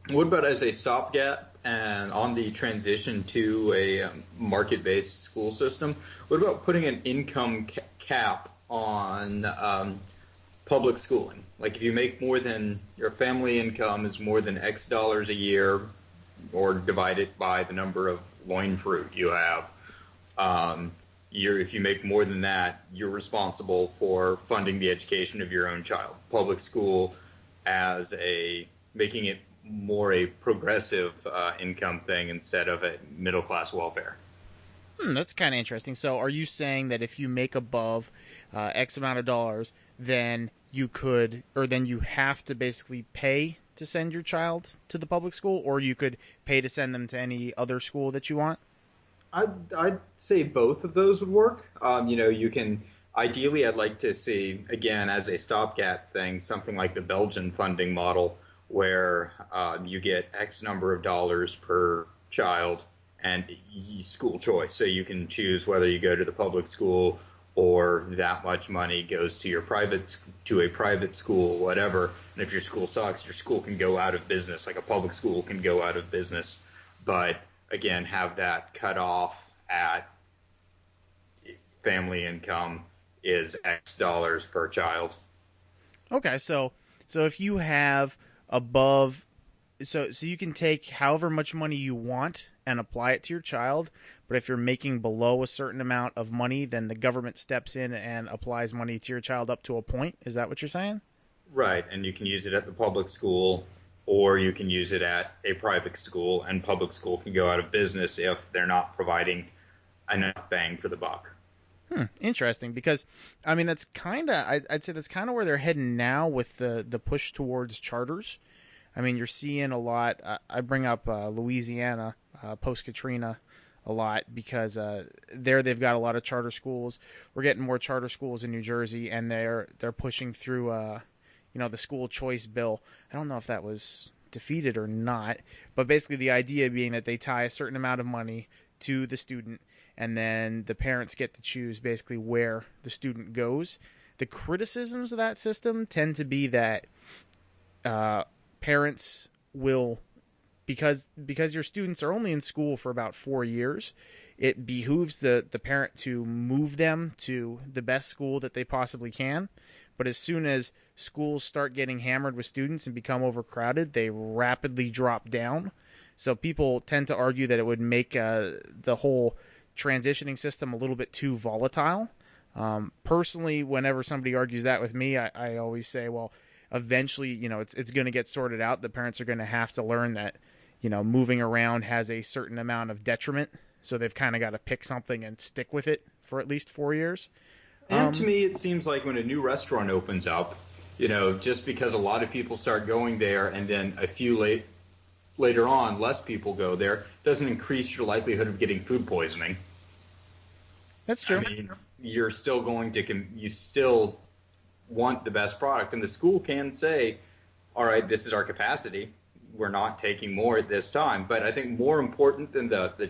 what about as a stopgap and on the transition to a market-based school system, what about putting an income cap on public schooling? Like if you make more than your family income is more than X dollars a year, or divide it by the number of loin fruit you have. If you make more than that, you're responsible for funding the education of your own child. Public school as making it more a progressive income thing instead of a middle class welfare. That's kind of interesting. So are you saying that if you make above X amount of dollars, then you could, or then you have to basically pay to send your child to the public school, or you could pay to send them to any other school that you want? I'd say both of those would work. You can ideally, I'd like to see, again, as a stopgap thing, something like the Belgian funding model, where you get X number of dollars per child and school choice. So you can choose whether you go to the public school or that much money goes to a private school, whatever. And if your school sucks, your school can go out of business, like a public school can go out of business. But again, have that cut off at family income is X dollars per child. Okay, so if you have above, so you can take however much money you want and apply it to your child, but if you're making below a certain amount of money, then the government steps in and applies money to your child up to a point. Is that what you're saying? Right, and you can use it at the public school, or you can use it at a private school, and public school can go out of business if they're not providing enough bang for the buck. Interesting, because I mean that's kind of I'd say that's kind of where they're heading now with the push towards charters. I mean, you're seeing a lot. I bring up Louisiana post Katrina a lot because there they've got a lot of charter schools. We're getting more charter schools in New Jersey, and they're pushing through the school choice bill. I don't know if that was defeated or not, but basically the idea being that they tie a certain amount of money to the student, and then the parents get to choose basically where the student goes. The criticisms of that system tend to be that parents will, because your students are only in school for about 4 years, it behooves the parent to move them to the best school that they possibly can. But as soon as schools start getting hammered with students and become overcrowded, they rapidly drop down. So people tend to argue that it would make the whole transitioning system a little bit too volatile. Personally, whenever somebody argues that with me, I always say, well, eventually, it's going to get sorted out. The parents are going to have to learn that, moving around has a certain amount of detriment. So they've kind of got to pick something and stick with it for at least 4 years. And to me, it seems like when a new restaurant opens up, just because a lot of people start going there and then a few later on, less people go there, doesn't increase your likelihood of getting food poisoning. That's true. I mean, you're still going to, you still want the best product. And the school can say, all right, this is our capacity. We're not taking more at this time. But I think more important than the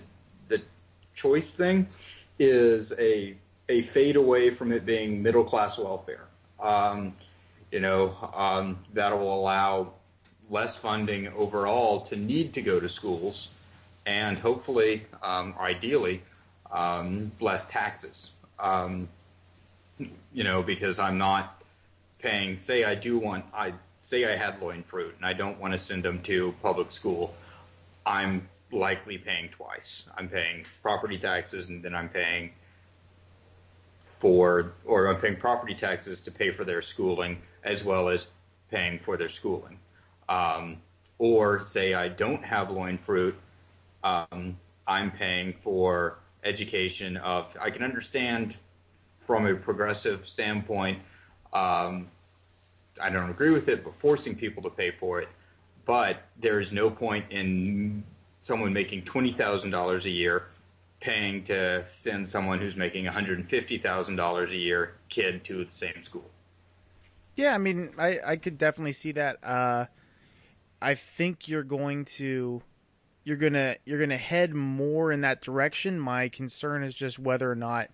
choice thing is a fade away from it being middle class welfare. That will allow less funding overall to need to go to schools, and hopefully, ideally, less taxes. Because I'm not paying. Say I had loin fruit and I don't want to send them to public school. I'm likely paying twice. I'm paying property taxes, and then I'm paying property taxes to pay for their schooling, as well as paying for their schooling. Or say I don't have loin fruit, I'm paying for education I can understand from a progressive standpoint, I don't agree with it, but forcing people to pay for it. But there is no point in someone making $20,000 a year paying to send someone who's making $150,000 a year kid to the same school. Yeah, I mean, I could definitely see that. I think you're gonna head more in that direction. My concern is just whether or not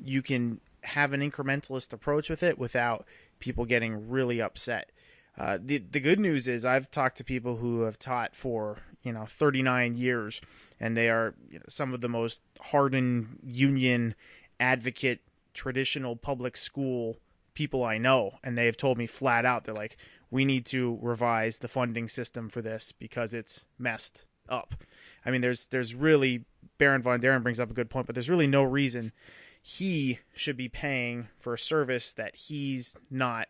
you can have an incrementalist approach with it without people getting really upset. The good news is I've talked to people who have taught for 39 years, and they are some of the most hardened union advocate traditional public school people I know, and they have told me flat out, they're like, we need to revise the funding system for this because it's messed up. I mean, there's really, Baron von Daren brings up a good point, but there's really no reason he should be paying for a service that he's not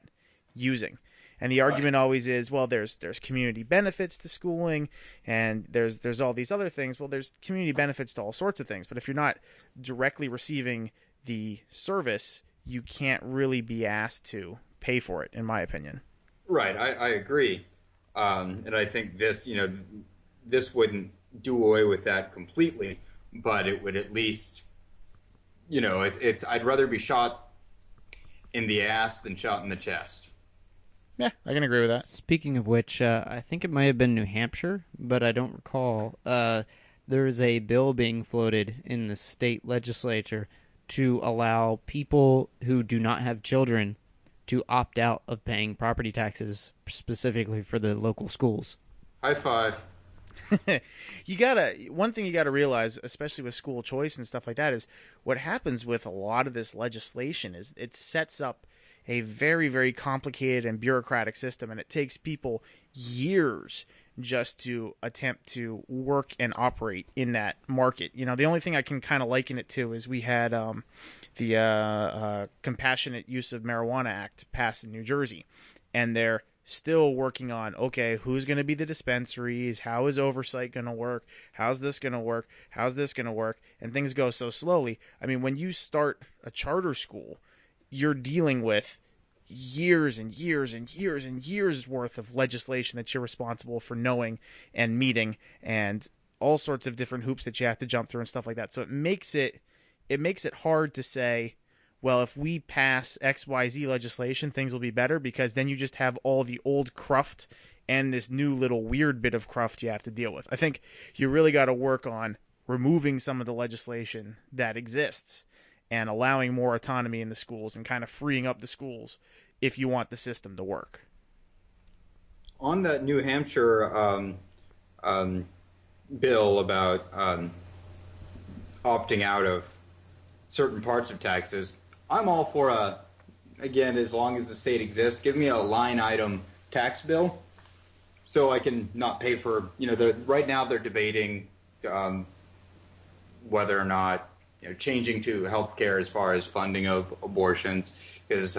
using. And the argument always is, well, there's community benefits to schooling, and there's all these other things. Well, there's community benefits to all sorts of things, but if you're not directly receiving the service, you can't really be asked to pay for it, in my opinion. Right, I agree, and I think this wouldn't do away with that completely, but it would at least, it's I'd rather be shot in the ass than shot in the chest. Yeah, I can agree with that. Speaking of which, I think it might have been New Hampshire, but I don't recall. There is a bill being floated in the state legislature to allow people who do not have children to opt out of paying property taxes specifically for the local schools. High five. One thing you gotta realize, especially with school choice and stuff like that, is what happens with a lot of this legislation is it sets up a very, very complicated and bureaucratic system, and it takes people years just to attempt to work and operate in that market. The only thing I can kind of liken it to is we had the Compassionate Use of Marijuana Act passed in New Jersey, and they're still working on, okay, who's going to be the dispensaries, how is oversight going to work, how's this going to work, and things go so slowly. I mean, when you start a charter school, you're dealing with years and years and years and years worth of legislation that you're responsible for knowing and meeting, and all sorts of different hoops that you have to jump through and stuff like that. So it makes it hard to say, well, if we pass XYZ legislation, things will be better, because then you just have all the old cruft and this new little weird bit of cruft you have to deal with. I think you really got to work on removing some of the legislation that exists and allowing more autonomy in the schools and kind of freeing up the schools if you want the system to work. On that New Hampshire bill about opting out of certain parts of taxes, I'm all for again, as long as the state exists, give me a line item tax bill so I can not pay for, right now they're debating whether or not changing to healthcare as far as funding of abortions, because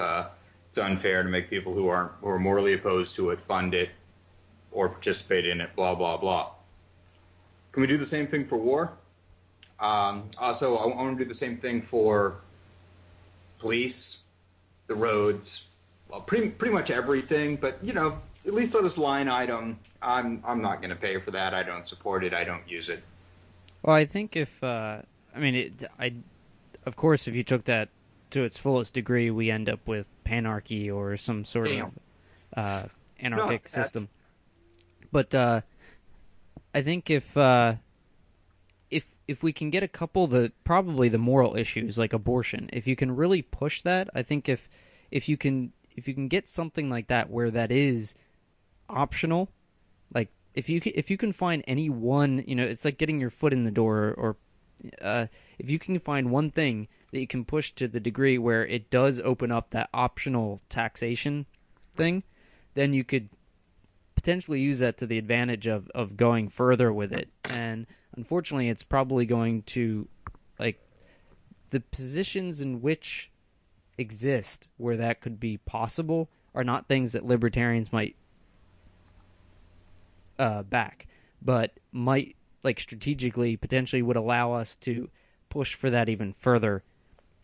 it's unfair to make people who are morally opposed to it fund it or participate in it, blah, blah, blah. Can we do the same thing for war? Also, I want to do the same thing for police, the roads, well, pretty much everything, but, at least let us line item. I'm not going to pay for that. I don't support it. I don't use it. Well, I think if, of course, if you took that to its fullest degree, we end up with panarchy or some sort of anarchic system. But I think if we can get a couple probably the moral issues like abortion, if you can really push that, I think if you can get something like that where that is optional, like if you can find any one, it's like getting your foot in the door, or if you can find one thing that you can push to the degree where it does open up that optional taxation thing, then you could potentially use that to the advantage of going further with it. And unfortunately, it's probably going to, like, the positions in which exist where that could be possible are not things that libertarians might back, but might, like, strategically potentially would allow us to push for that even further.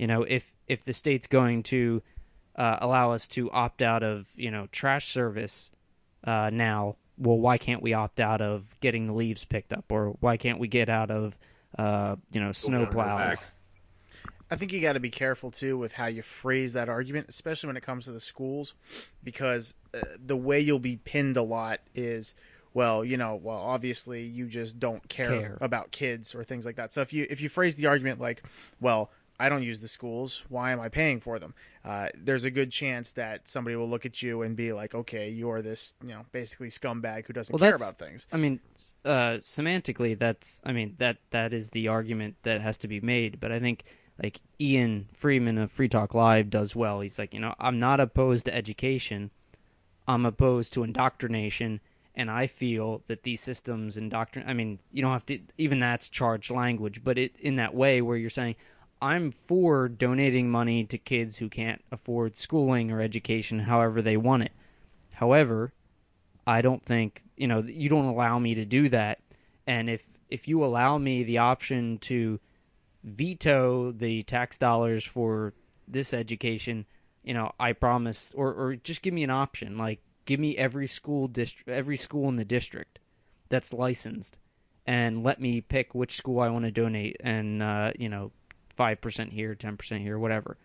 If the state's going to allow us to opt out of, trash service now, well, why can't we opt out of getting the leaves picked up? Or why can't we get out of, snow plows? I think you got to be careful, too, with how you phrase that argument, especially when it comes to the schools, because the way you'll be pinned a lot is, well, obviously you just don't care about kids or things like that. So if you phrase the argument like, well, I don't use the schools. Why am I paying for them? There's a good chance that somebody will look at you and be like, okay, you're this, basically scumbag who doesn't care about things. I mean, semantically, that is the argument that has to be made. But I think like Ian Freeman of Free Talk Live does well. He's like, I'm not opposed to education. I'm opposed to indoctrination. And I feel that these systems you don't have to, even that's charged language, but in that way where you're saying, I'm for donating money to kids who can't afford schooling or education however they want it. However, I don't think, you don't allow me to do that. And if you allow me the option to veto the tax dollars for this education, I promise, or just give me an option, like give me every school in the district that's licensed, and let me pick which school I want to donate, and 5% here, 10% here, whatever.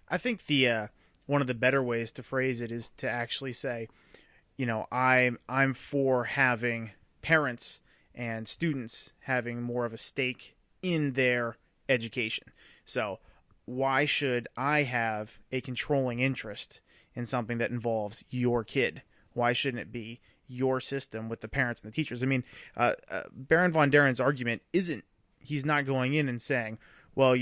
I think the one of the better ways to phrase it is to actually say, I'm for having parents and students having more of a stake in their education. So why should I have a controlling interest in something that involves your kid? Why shouldn't it be your system with the parents and the teachers? I mean, Baron von Deren's argument he's not going in and saying, well,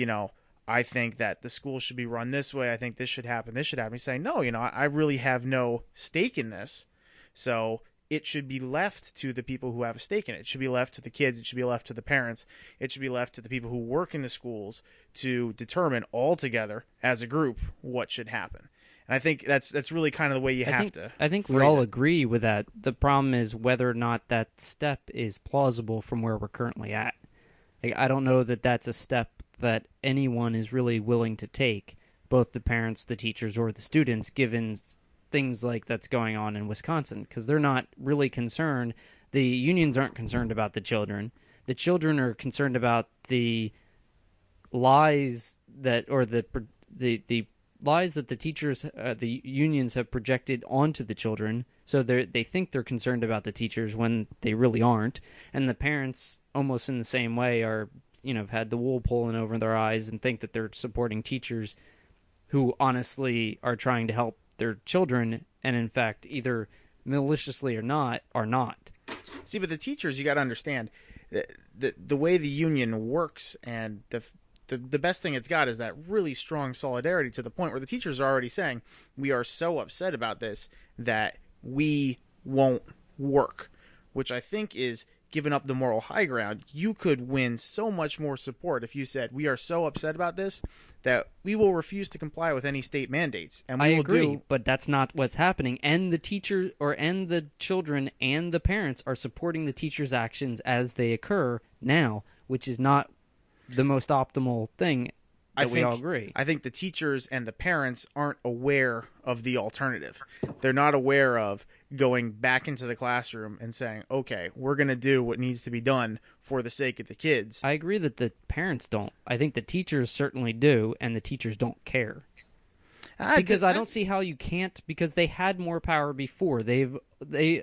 I think that the school should be run this way. I think this should happen. This should happen. He's saying, no, I really have no stake in this. So it should be left to the people who have a stake in it. It should be left to the kids. It should be left to the parents. It should be left to the people who work in the schools to determine all together as a group what should happen. And I think that's really kind of the way you have to. I think we all agree with that. The problem is whether or not that step is plausible from where we're currently at. I don't know that that's a step that anyone is really willing to take, both the parents, the teachers, or the students, given things like that's going on in Wisconsin, because they're not really concerned. The unions aren't concerned about the children. The children are concerned about the lies that the teachers, the unions have projected onto the children. So they think they're concerned about the teachers when they really aren't. And the parents, almost in the same way, are, have had the wool pulling over their eyes and think that they're supporting teachers who honestly are trying to help their children, and in fact, either maliciously or not, are not. See, but the teachers, you got to understand, the way the union works, and the best thing it's got is that really strong solidarity, to the point where the teachers are already saying, we are so upset about this that we won't work, which I think is giving up the moral high ground. You could win so much more support if you said, we are so upset about this that we will refuse to comply with any state mandates. And we I will agree, but that's not what's happening. And the teacher, and the children and the parents are supporting the teachers' actions as they occur now, which is not the most optimal thing. We all agree. I think the teachers and the parents aren't aware of the alternative. They're not aware of going back into the classroom and saying, okay, we're going to do what needs to be done for the sake of the kids. I agree that the parents don't. I think the teachers certainly do, and the teachers don't care. Because I don't see how you can't, because they had more power before. They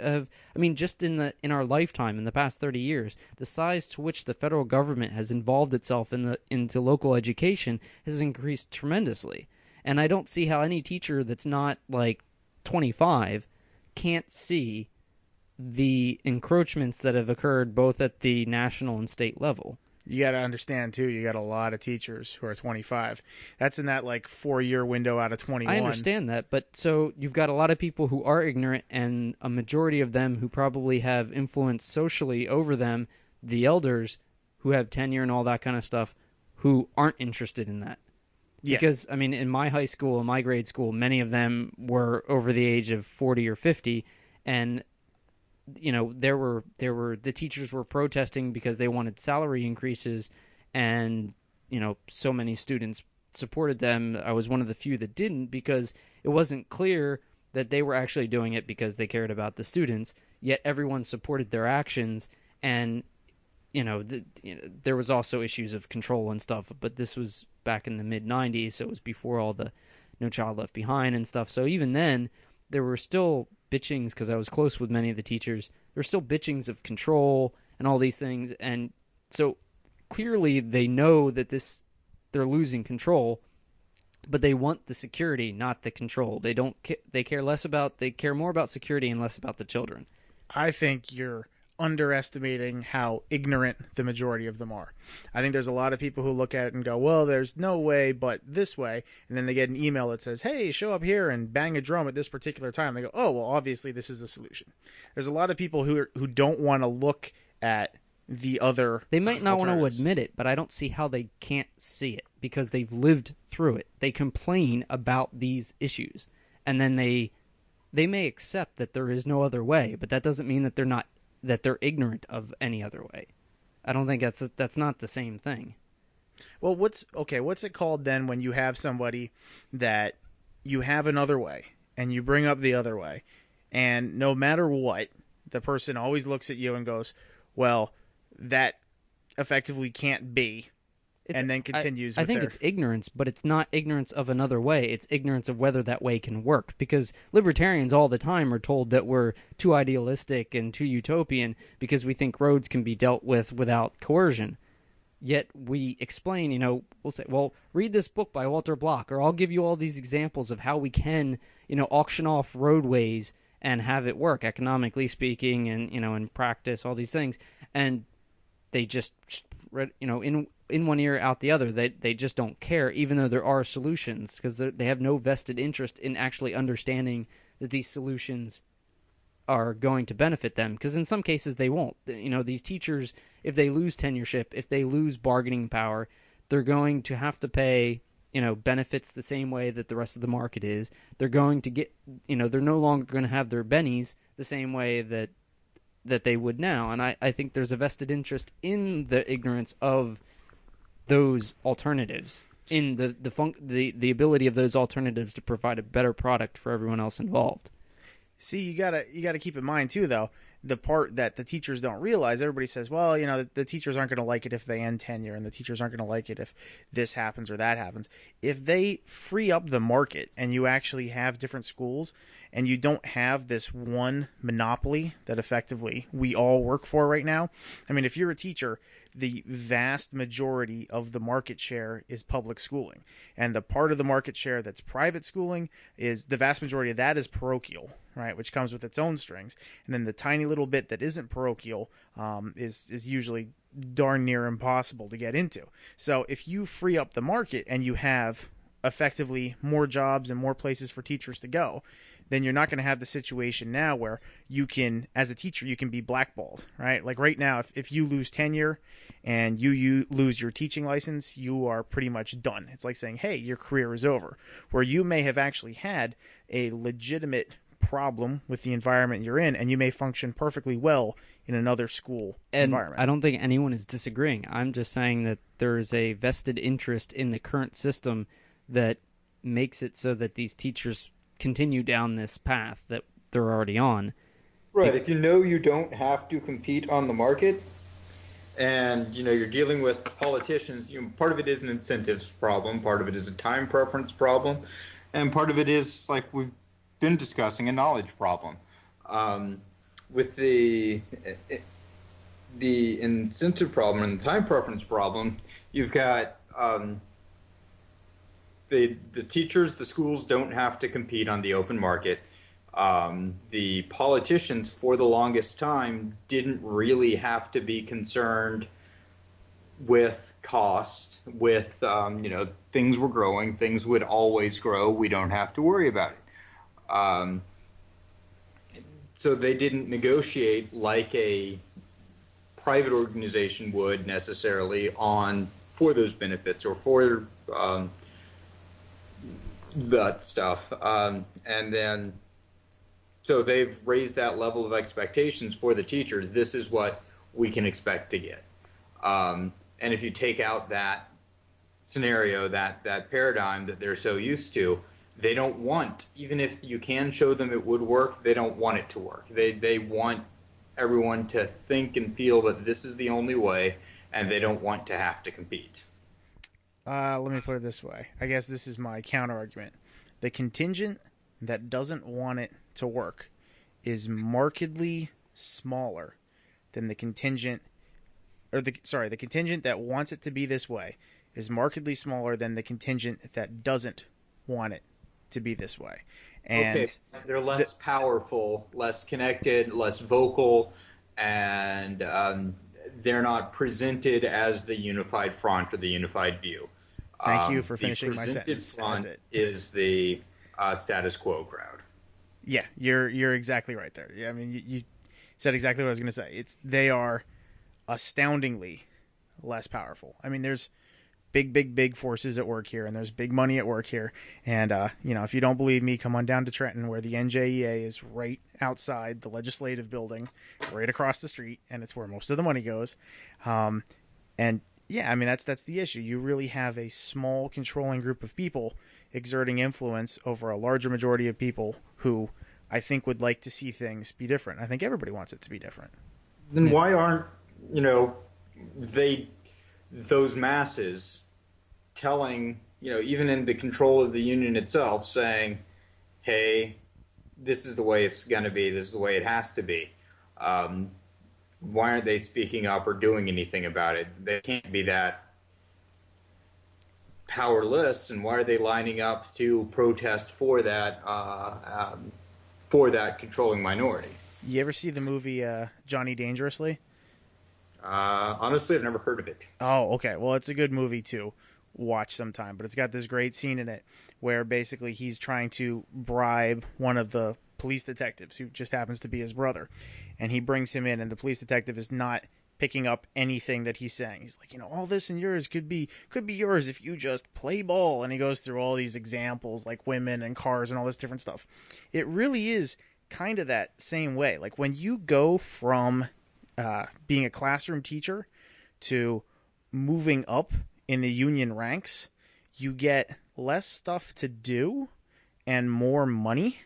have, just in our lifetime, in the past 30 years, the size to which the federal government has involved itself into local education has increased tremendously. And I don't see how any teacher that's not like 25 can't see the encroachments that have occurred both at the national and state level. You got to understand, too, you got a lot of teachers who are 25. That's in that, 4-year window out of 21. I understand that, but so you've got a lot of people who are ignorant, and a majority of them who probably have influence socially over them, the elders who have tenure and all that kind of stuff, who aren't interested in that. Yeah. Because, in my high school, in my grade school, many of them were over the age of 40 or 50, and the teachers were protesting because they wanted salary increases, and so many students supported them. I was one of the few that didn't, because it wasn't clear that they were actually doing it because they cared about the students, yet everyone supported their actions. And there was also issues of control and stuff, but this was back in the mid-90s, so it was before all the No Child Left Behind and stuff. So even then, there were still bitchings, because I was close with many of the teachers. There were still bitchings of control and all these things, and so clearly they know that this they're losing control, but they want the security, not the control. They don't. They care more about security and less about the children. I think you're underestimating how ignorant the majority of them are. I think there's a lot of people who look at it and go, well, there's no way but this way, and then they get an email that says, hey, show up here and bang a drum at this particular time. They go, oh, well, obviously this is the solution. There's a lot of people who don't want to look at the other. They might not want to alternatives. admit it, but I don't see how they can't see it because they've lived through it. They complain about these issues, and then they may accept that there is no other way, but that doesn't mean that they're ignorant of any other way. I don't think that's not the same thing. Well, what's it called then when you have somebody that you have another way and you bring up the other way, and no matter what, the person always looks at you and goes, well, that effectively can't be, and then continues I think it's ignorance, but it's not ignorance of another way. It's ignorance of whether that way can work. Because libertarians all the time are told that we're too idealistic and too utopian because we think roads can be dealt with without coercion. Yet we explain, we'll say, well, read this book by Walter Block, or I'll give you all these examples of how we can, auction off roadways and have it work, economically speaking, and, in practice, all these things. And they just, in one ear, out the other. They just don't care, even though there are solutions, because they have no vested interest in actually understanding that these solutions are going to benefit them, because in some cases they won't. These teachers, if they lose tenureship, if they lose bargaining power, they're going to have to pay, benefits the same way that the rest of the market is. They're going to get, they're no longer going to have their bennies the same way that they would now. And I think there's a vested interest in the ignorance of those alternatives, in the ability of those alternatives to provide a better product for everyone else involved. See, you gotta keep in mind too, though, the part that the teachers don't realize. Everybody says, well, the teachers aren't going to like it if they end tenure, and the teachers aren't going to like it if this happens or that happens. If they free up the market and you actually have different schools, and you don't have this one monopoly that effectively we all work for right now. I mean, if you're a teacher, the vast majority of the market share is public schooling, and the part of the market share that's private schooling is the vast majority of that is parochial, right, which comes with its own strings. And then the tiny little bit that isn't parochial is usually darn near impossible to get into. So if you free up the market and you have effectively more jobs and more places for teachers to go, then you're not going to have the situation now where you can, as a teacher, you can be blackballed, right? Like right now, if you lose tenure and you lose your teaching license, you are pretty much done. It's like saying, hey, your career is over. Where you may have actually had a legitimate problem with the environment you're in, and you may function perfectly well in another school environment. I don't think anyone is disagreeing. I'm just saying that there is a vested interest in the current system that makes it so that these teachers continue down this path that they're already on. Right. If you don't have to compete on the market, and you're dealing with politicians, part of it is an incentives problem, part of it is a time preference problem, and part of it is, like we've been discussing, a knowledge problem. With the incentive problem and the time preference problem, you've got the teachers, the schools don't have to compete on the open market. The politicians, for the longest time, didn't really have to be concerned with cost, with, things were growing, things would always grow, we don't have to worry about it. So they didn't negotiate like a private organization would necessarily for those benefits or for that stuff. And then, so they've raised that level of expectations for the teachers. This is what we can expect to get. And if you take out that scenario, that paradigm that they're so used to, they don't want, even if you can show them it would work, they don't want it to work. They want everyone to think and feel that this is the only way, and they don't want to have to compete. Let me put it this way. I guess this is my counter argument. The contingent that doesn't want it to work is markedly smaller than the contingent, the contingent that wants it to be this way is markedly smaller than the contingent that doesn't want it to be this way. And Okay, they're less powerful, less connected, less vocal, and they're not presented as the unified front or the unified view. thank you for finishing the my presented sentence. front That's it. is the status quo crowd. Yeah, you're exactly right there. Yeah, I mean, you said exactly what I was going to say. They are astoundingly less powerful. I mean, there's big forces at work here, and there's big money at work here. And if you don't believe me, come on down to Trenton, where the NJEA is right outside the legislative building, right across the street, and it's where most of the money goes. And yeah, I mean, that's the issue. You really have a small controlling group of people exerting influence over a larger majority of people who I think would like to see things be different. I think everybody wants it to be different. Then why aren't those masses telling, even in the control of the union itself, saying, hey, this is the way it's going to be, this is the way it has to be? Why aren't they speaking up or doing anything about it? They can't be that powerless, and why are they lining up to protest for that controlling minority? You ever see the movie Johnny Dangerously? Honestly, I've never heard of it. Oh, okay. Well, it's a good movie to watch sometime, but it's got this great scene in it where basically he's trying to bribe one of the police detectives who just happens to be his brother, and he brings him in, and the police detective is not picking up anything that he's saying. He's like, all this and yours could be yours if you just play ball, and he goes through all these examples like women and cars and all this different stuff. It really is kind of that same way. Like when you go from being a classroom teacher to moving up in the union ranks, you get less stuff to do and more money.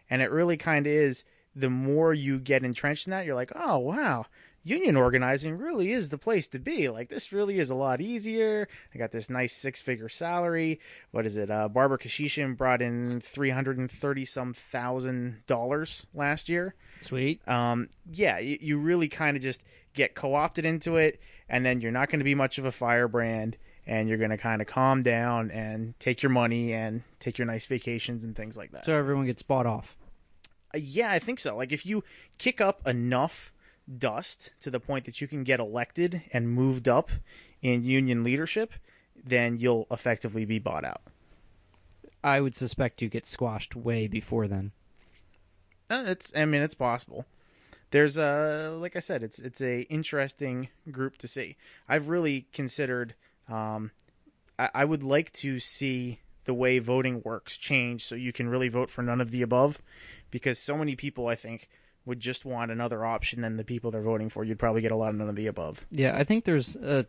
And it really kind of is, the more you get entrenched in that, you're like, oh, wow, union organizing really is the place to be. Like, this really is a lot easier. I got this nice 6-figure salary. What is it? Barbara Kashishin brought in $330-some thousand last year. Sweet. Yeah, you really kind of just get co-opted into it, and then you're not going to be much of a firebrand, and you're going to kind of calm down and take your money and take your nice vacations and things like that. So everyone gets bought off. Yeah, I think so. Like, if you kick up enough dust to the point that you can get elected and moved up in union leadership, then you'll effectively be bought out. I would suspect you get squashed way before then. It's possible. There's like I said, it's a interesting group to see. I've really considered, I would like to see the way voting works change so you can really vote for none of the above, because so many people, I think, would just want another option than the people they're voting for. You'd probably get a lot of none of the above. Yeah, I think there's a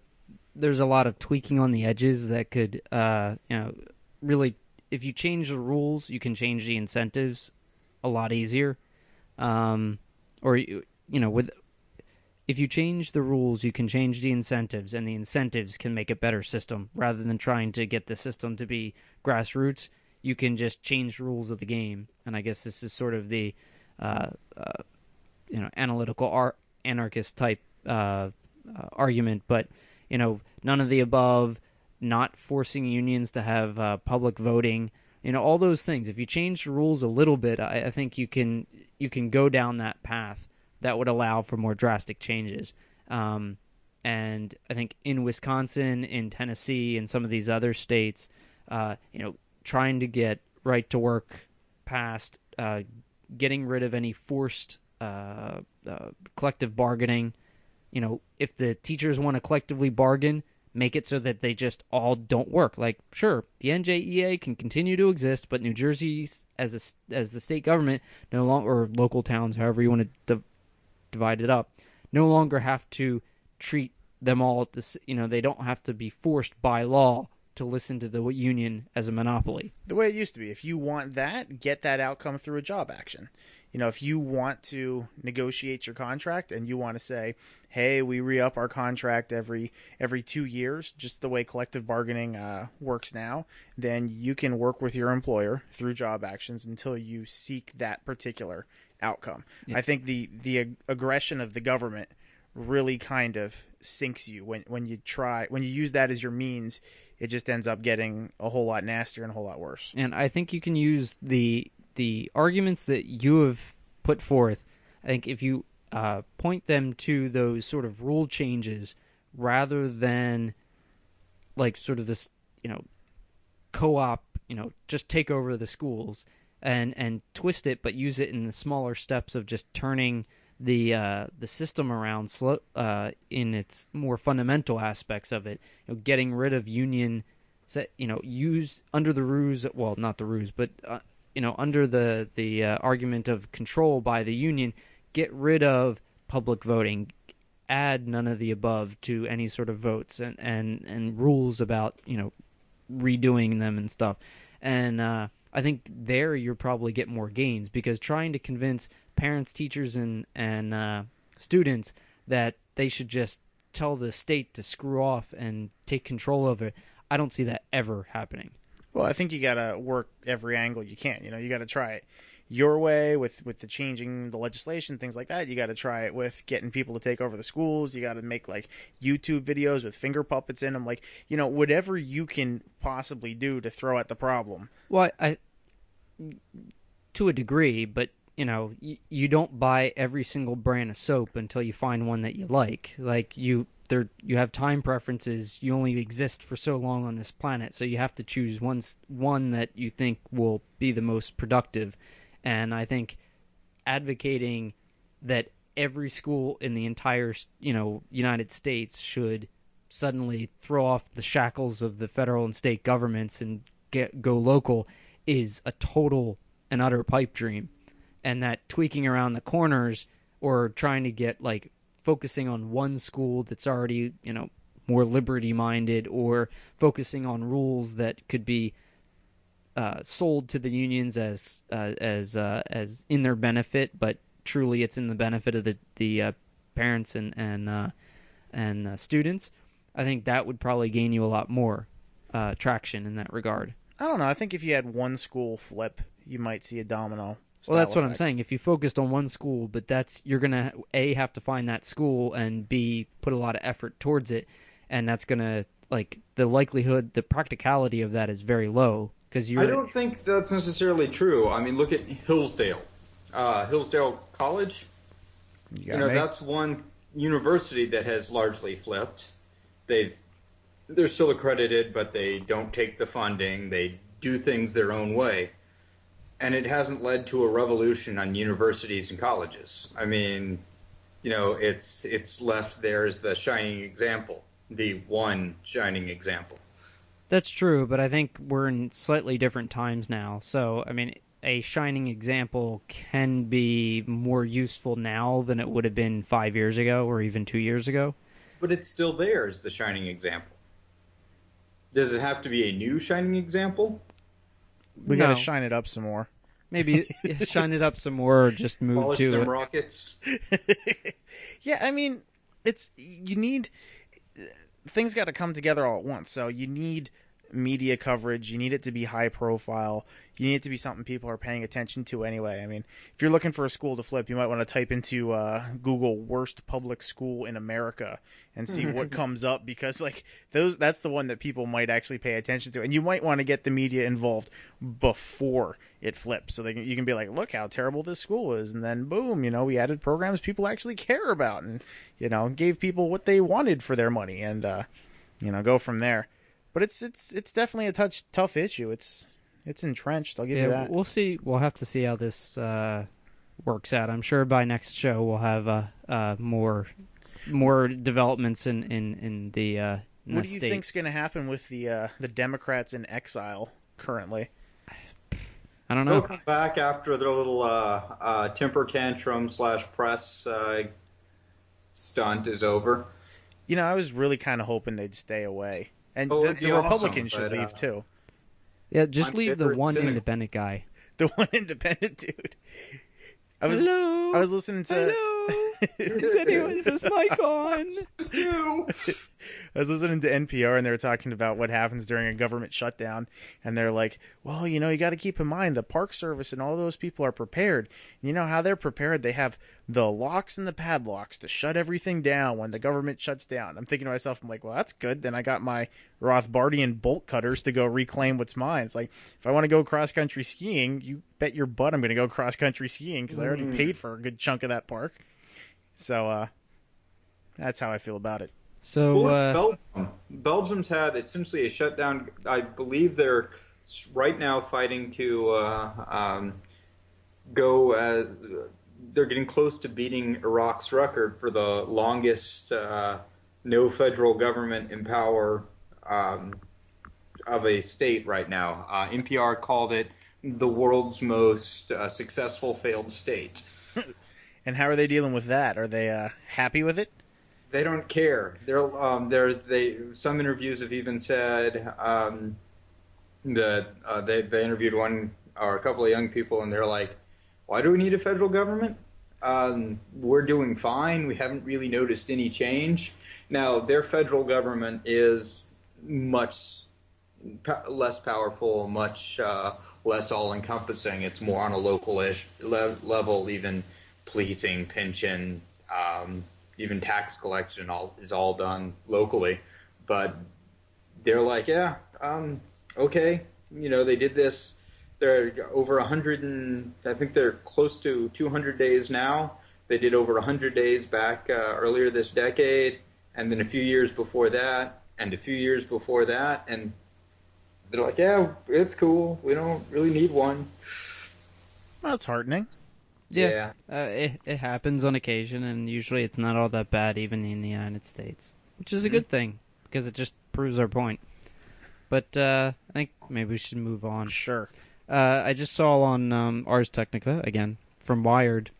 lot of tweaking on the edges that could, really, if you change the rules, you can change the incentives a lot easier. If you change the rules, you can change the incentives, and the incentives can make a better system. Rather than trying to get the system to be grassroots, you can just change the rules of the game. And I guess this is sort of the analytical anarchist type argument, but none of the above, not forcing unions to have public voting, all those things. If you change the rules a little bit, I think you can go down that path that would allow for more drastic changes. And I think in Wisconsin, in Tennessee, and some of these other states, trying to get right to work passed, getting rid of any forced collective bargaining. If the teachers want to collectively bargain, make it so that they just all don't work. Like, sure, the NJEA can continue to exist, but New Jersey, as the state government, no longer, or local towns, however you want to divide it up, no longer have to treat them all at this. They don't have to be forced by law to listen to the union as a monopoly. The way it used to be. If you want that, get that outcome through a job action. If you want to negotiate your contract and you want to say, hey, we re-up our contract every 2 years, just the way collective bargaining works now, then you can work with your employer through job actions until you seek that particular outcome. Yeah. I think the aggression of the government really kind of sinks you when you use that as your means. It just ends up getting a whole lot nastier and a whole lot worse. And I think you can use the arguments that you have put forth. I think if you point them to those sort of rule changes rather than like sort of this, co-op, just take over the schools and twist it, but use it in the smaller steps of just turning the system around in its more fundamental aspects of it, getting rid of union, use under the ruse, well, not the ruse, but under the argument of control by the union, get rid of public voting, add none of the above to any sort of votes and rules about redoing them and stuff. And I think there you'll probably get more gains, because trying to convince parents, teachers, and students that they should just tell the state to screw off and take control of it, I don't see that ever happening. Well, I think you got to work every angle you can. You got to try it your way with the changing the legislation, things like that. You got to try it with getting people to take over the schools. You got to make like YouTube videos with finger puppets in them, like whatever you can possibly do to throw at the problem. Well, I to a degree, but you don't buy every single brand of soap until you find one that you like. Like you have time preferences. You only exist for so long on this planet, so you have to choose one that you think will be the most productive. And I think advocating that every school in the entire United States should suddenly throw off the shackles of the federal and state governments and go local is a total and utter pipe dream. And that tweaking around the corners or trying to get like focusing on one school that's already more liberty minded, or focusing on rules that could be sold to the unions as in their benefit, but truly it's in the benefit of the parents and students. I think that would probably gain you a lot more traction in that regard. I don't know. I think if you had one school flip, you might see a domino. Well, that's what I'm saying. If you focused on one school, but you're gonna A, have to find that school, and B, put a lot of effort towards it, and that's gonna the likelihood, the practicality of that is very low. I don't think that's necessarily true. I mean, look at Hillsdale. Hillsdale College, that's one university that has largely flipped. They're still accredited, but they don't take the funding. They do things their own way. And it hasn't led to a revolution on universities and colleges. I mean, it's left there as the shining example, the one shining example. That's true, but I think we're in slightly different times now. So, I mean, a shining example can be more useful now than it would have been 5 years ago or even 2 years ago. But it's still there as the shining example. Does it have to be a new shining example? We got to shine it up some more. Maybe shine it up some more, or just move Polish to them it. rockets. Yeah, I mean, things got to come together all at once. So you need media coverage. You need it to be high profile. You need it to be something people are paying attention to anyway. I mean, if you're looking for a school to flip, you might want to type into Google worst public school in America and see what comes up, because that's the one that people might actually pay attention to. And you might want to get the media involved before it flips, so you can be like, look how terrible this school is. And then boom, we added programs people actually care about, and gave people what they wanted for their money, and go from there. But it's definitely a tough issue. It's entrenched. I'll give you that. We'll see. We'll have to see how this works out. I'm sure by next show we'll have more developments in the. What do you think's going to happen with the Democrats in exile currently? I don't know. They'll come back after their little temper tantrum / press stunt is over. I was really kind of hoping they'd stay away. And the Republicans should leave, too. Yeah, just leave the one independent guy. The one independent dude. I was listening to... Hello. Is this mic on? I was listening to NPR and they were talking about what happens during a government shutdown, and they're like, well, you got to keep in mind the Park Service and all those people are prepared. You know how they're prepared? They have the locks and the padlocks to shut everything down when the government shuts down. I'm thinking to myself, I'm like, well, that's good. Then I got my Rothbardian bolt cutters to go reclaim what's mine. It's like, if I want to go cross-country skiing, you bet your butt I'm going to go cross-country skiing because I already paid for a good chunk of that park. So that's how I feel about it. So, Belgium's had essentially a shutdown. I believe they're right now fighting to go. They're getting close to beating Iraq's record for the longest no federal government in power of a state right now. NPR called it the world's most successful failed state. And how are they dealing with that? Are they happy with it? They don't care. Some interviews have even said that they interviewed one or a couple of young people, and they're like, "Why do we need a federal government? We're doing fine. We haven't really noticed any change." Now, their federal government is much less powerful, much less all-encompassing. It's more on a local-ish level, even policing, pension, even tax collection is all done locally. But they're like, yeah, okay. They did this. They're over 100 and I think they're close to 200 days now. They did over 100 days back earlier this decade, and then a few years before that, and a few years before that, and they're like, yeah, it's cool. We don't really need one. Well, that's heartening. Yeah. It happens on occasion, and usually it's not all that bad, even in the United States, which is a good thing, because it just proves our point. But I think maybe we should move on. Sure. I just saw on Ars Technica, again, from Wired,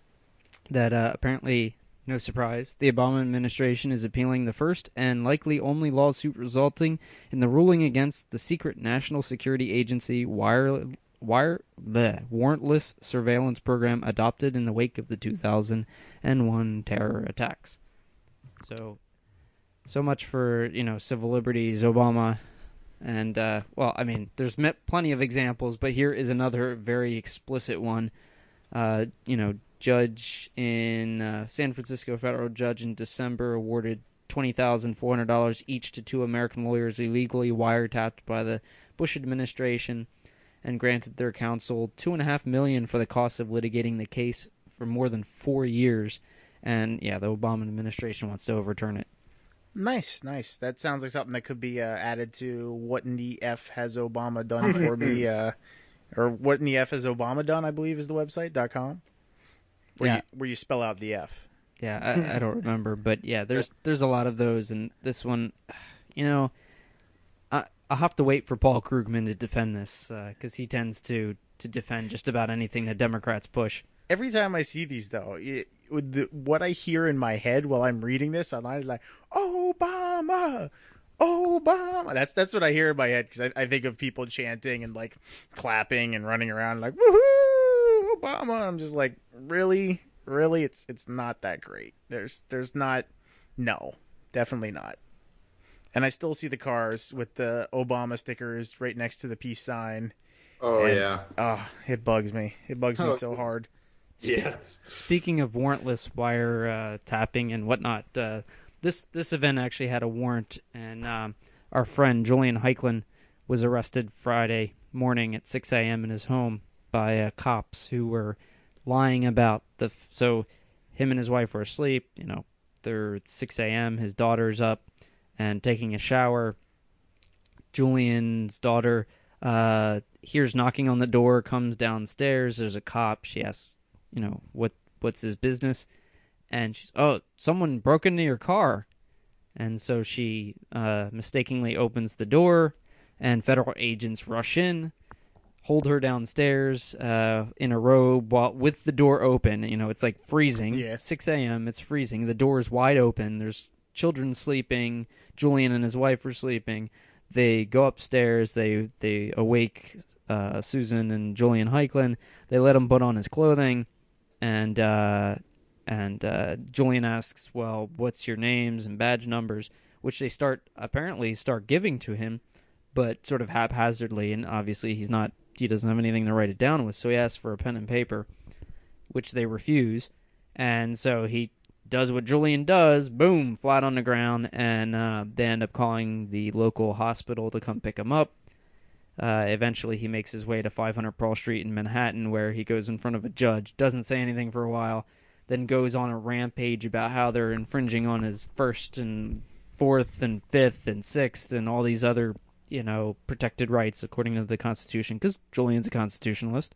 that apparently, no surprise, the Obama administration is appealing the first and likely only lawsuit resulting in the ruling against the secret National Security Agency warrantless surveillance program adopted in the wake of the 2001 terror attacks. So much for, civil liberties, Obama. And, there's plenty of examples, but here is another very explicit one. Judge in San Francisco, federal judge in December awarded $20,400 each to two American lawyers illegally wiretapped by the Bush administration and granted their counsel $2.5 million for the cost of litigating the case for more than 4 years. And, the Obama administration wants to overturn it. Nice. That sounds like something that could be added to What in the F Has Obama Done For Me, or What in the F Has Obama Done, I believe is the website.com, where you spell out the F. Yeah, I don't remember, but there's a lot of those, and this one, I'll have to wait for Paul Krugman to defend this, because he tends to defend just about anything the Democrats push. Every time I see these, though, what I hear in my head while I'm reading this online is like, Obama! That's what I hear in my head, because I think of people chanting and, like, clapping and running around like, woohoo, Obama! I'm just like, really? It's not that great. There's not, no, definitely not. And I still see the cars with the Obama stickers right next to the peace sign. Oh, and, yeah. Oh, it bugs me. It bugs me so hard. Yes. Speaking of warrantless wire tapping and whatnot, this event actually had a warrant, and our friend Julian Heiklin was arrested Friday morning at 6 a.m. in his home by cops who were lying about so him and his wife were asleep. They're at 6 a.m. His daughter's up and taking a shower. Julian's daughter hears knocking on the door, comes downstairs. There's a cop. She asks, what's his business? And she's, someone broke into your car. And so she mistakenly opens the door, and federal agents rush in, hold her downstairs in a robe with the door open. It's like freezing. Yeah. 6 a.m., it's freezing. The door is wide open. There's children sleeping. Julian and his wife are sleeping. They go upstairs. They awake Susan and Julian Heiklin. They let him put on his clothing, and And Julian asks, well, what's your names and badge numbers, which they apparently start giving to him, but sort of haphazardly, and obviously he doesn't have anything to write it down with, so he asks for a pen and paper, which they refuse, and so he does what Julian does, boom, flat on the ground, and they end up calling the local hospital to come pick him up. Eventually, he makes his way to 500 Pearl Street in Manhattan, where he goes in front of a judge, doesn't say anything for a while, then goes on a rampage about how they're infringing on his First and Fourth and Fifth and Sixth and all these other, protected rights according to the Constitution, because Julian's a constitutionalist.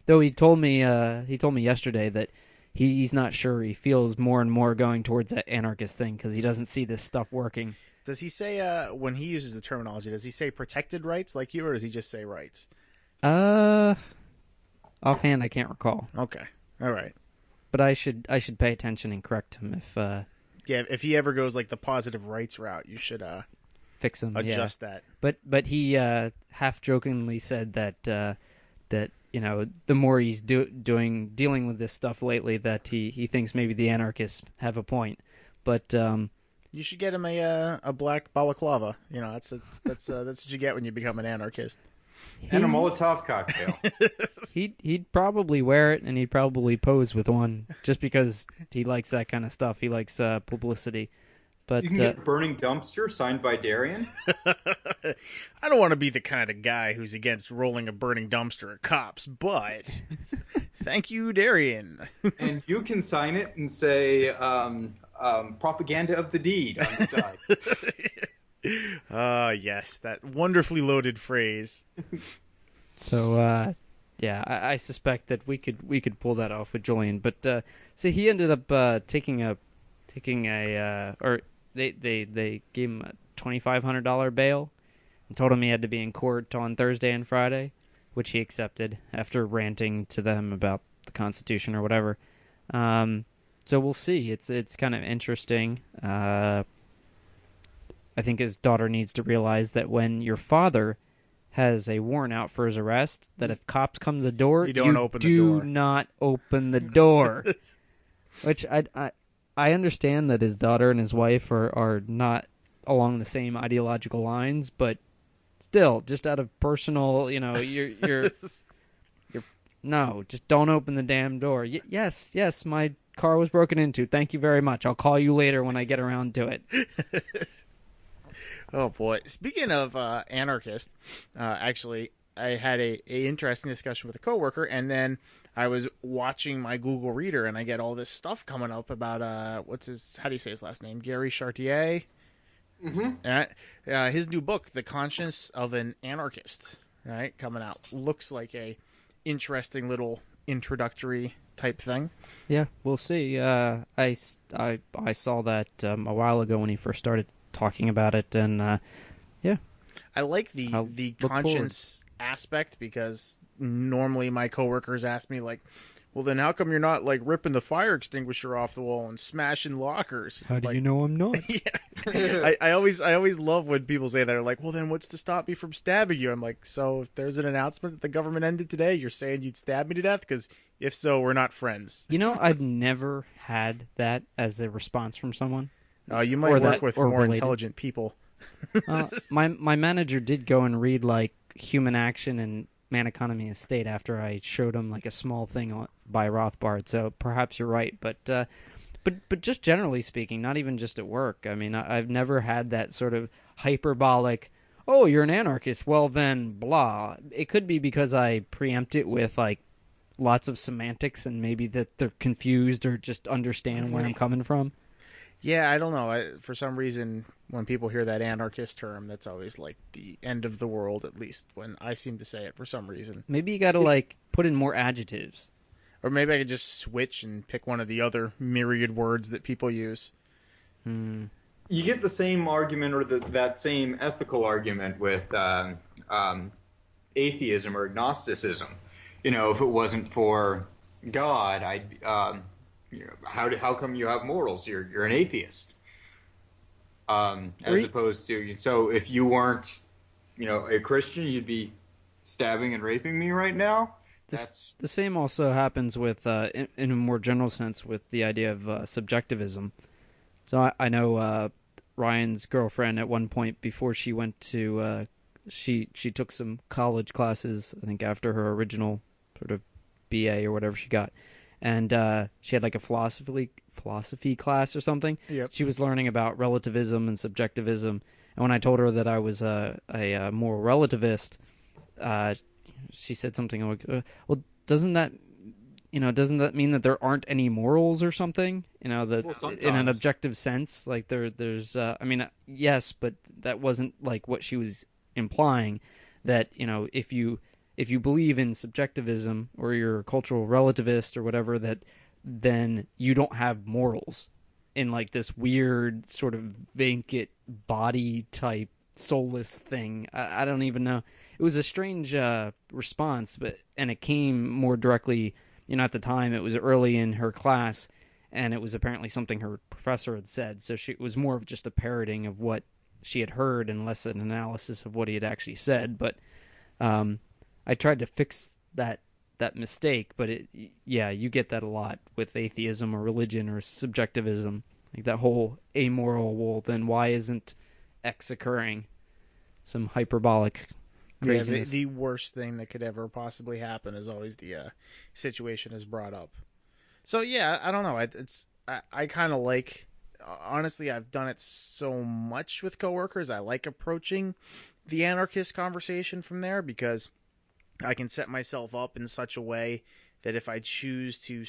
Though he told me yesterday that he's not sure. He feels more and more going towards that anarchist thing because he doesn't see this stuff working. Does he say, when he uses the terminology, does he say protected rights like you, or does he just say rights? Offhand, I can't recall. Okay. All right. But I should pay attention and correct him if... Yeah, if he ever goes like the positive rights route, you should fix him, adjust that. But he half-jokingly said that the more he's dealing with this stuff lately, that he thinks maybe the anarchists have a point. But... you should get him a black balaclava. That's what you get when you become an anarchist. And a Molotov cocktail. He'd probably wear it, and he'd probably pose with one, just because he likes that kind of stuff. He likes publicity. But you can get Burning Dumpster, signed by Darian. I don't want to be the kind of guy who's against rolling a burning dumpster at cops, but thank you, Darian. And you can sign it and say propaganda of the deed on the side. Yes, that wonderfully loaded phrase. So, I suspect that we could pull that off with Julian. But so he ended up they gave him a $2,500 bail and told him he had to be in court on Thursday and Friday, which he accepted after ranting to them about the Constitution or whatever. So we'll see. It's kind of interesting. I think his daughter needs to realize that when your father has a warrant out for his arrest, that if cops come to the door, you do not open the door. Which I understand that his daughter and his wife are not along the same ideological lines, but still, just out of personal, you're no, just don't open the damn door. Yes, my car was broken into. Thank you very much. I'll call you later when I get around to it. Oh boy! Speaking of anarchist, actually, I had a interesting discussion with a coworker, and then I was watching my Google Reader, and I get all this stuff coming up about how do you say his last name? Gary Chartier. Mm-hmm. His new book, The Conscience of an Anarchist, right, coming out. Looks like a interesting little introductory type thing. Yeah, we'll see. I saw that a while ago when he first started talking about it, and I like the conscience aspect, because normally my coworkers ask me, like, well, then how come you're not like ripping the fire extinguisher off the wall and smashing lockers? How do you know I'm not? Yeah. I always love when people say that. They're like, well, then what's to stop me from stabbing you? I'm like, so if there's an announcement that the government ended today, you're saying you'd stab me to death? Because if so, we're not friends. I've never had that as a response from someone. You might work with more intelligent people. My manager did go and read like Human Action and Man Economy and State after I showed him like a small thing by Rothbard. So perhaps you're right, but just generally speaking, not even just at work. I mean, I've never had that sort of hyperbolic, oh, you're an anarchist, well then, blah. It could be because I preempt it with like lots of semantics and maybe that they're confused or just understand where I'm coming from. Yeah, I don't know. For some reason, when people hear that anarchist term, that's always like the end of the world, at least when I seem to say it for some reason. Maybe you got to like put in more adjectives. Or maybe I could just switch and pick one of the other myriad words that people use. You get the same argument, or that same ethical argument with atheism or agnosticism. If it wasn't for God, how come you have morals? You're an atheist. As opposed to, so if you weren't, a Christian, you'd be stabbing and raping me right now. The same also happens with, in a more general sense, with the idea of subjectivism. So I know Ryan's girlfriend at one point before she went to, she took some college classes, I think after her original sort of BA or whatever she got, and she had like a philosophy class or something. Yep. She was learning about relativism and subjectivism, and when I told her that I was a moral relativist, she said something like, "Well, doesn't that mean that there aren't any morals or something? That in an objective sense, like there's, yes, but that wasn't like what she was implying. That if you believe in subjectivism or you're a cultural relativist or whatever, that then you don't have morals in like this weird sort of vacant body type soulless thing. I don't even know. It was a strange response, and it came more directly, at the time it was early in her class, and it was apparently something her professor had said. So it was more of just a parroting of what she had heard and less an analysis of what he had actually said. But I tried to fix that mistake, but you get that a lot with atheism or religion or subjectivism. Like that whole amoral, well, then why isn't X occurring? Some hyperbolic craziness. The worst thing that could ever possibly happen is always the situation is brought up. So yeah, I don't know. I kind of like. Honestly, I've done it so much with coworkers. I like approaching the anarchist conversation from there because I can set myself up in such a way that if I choose to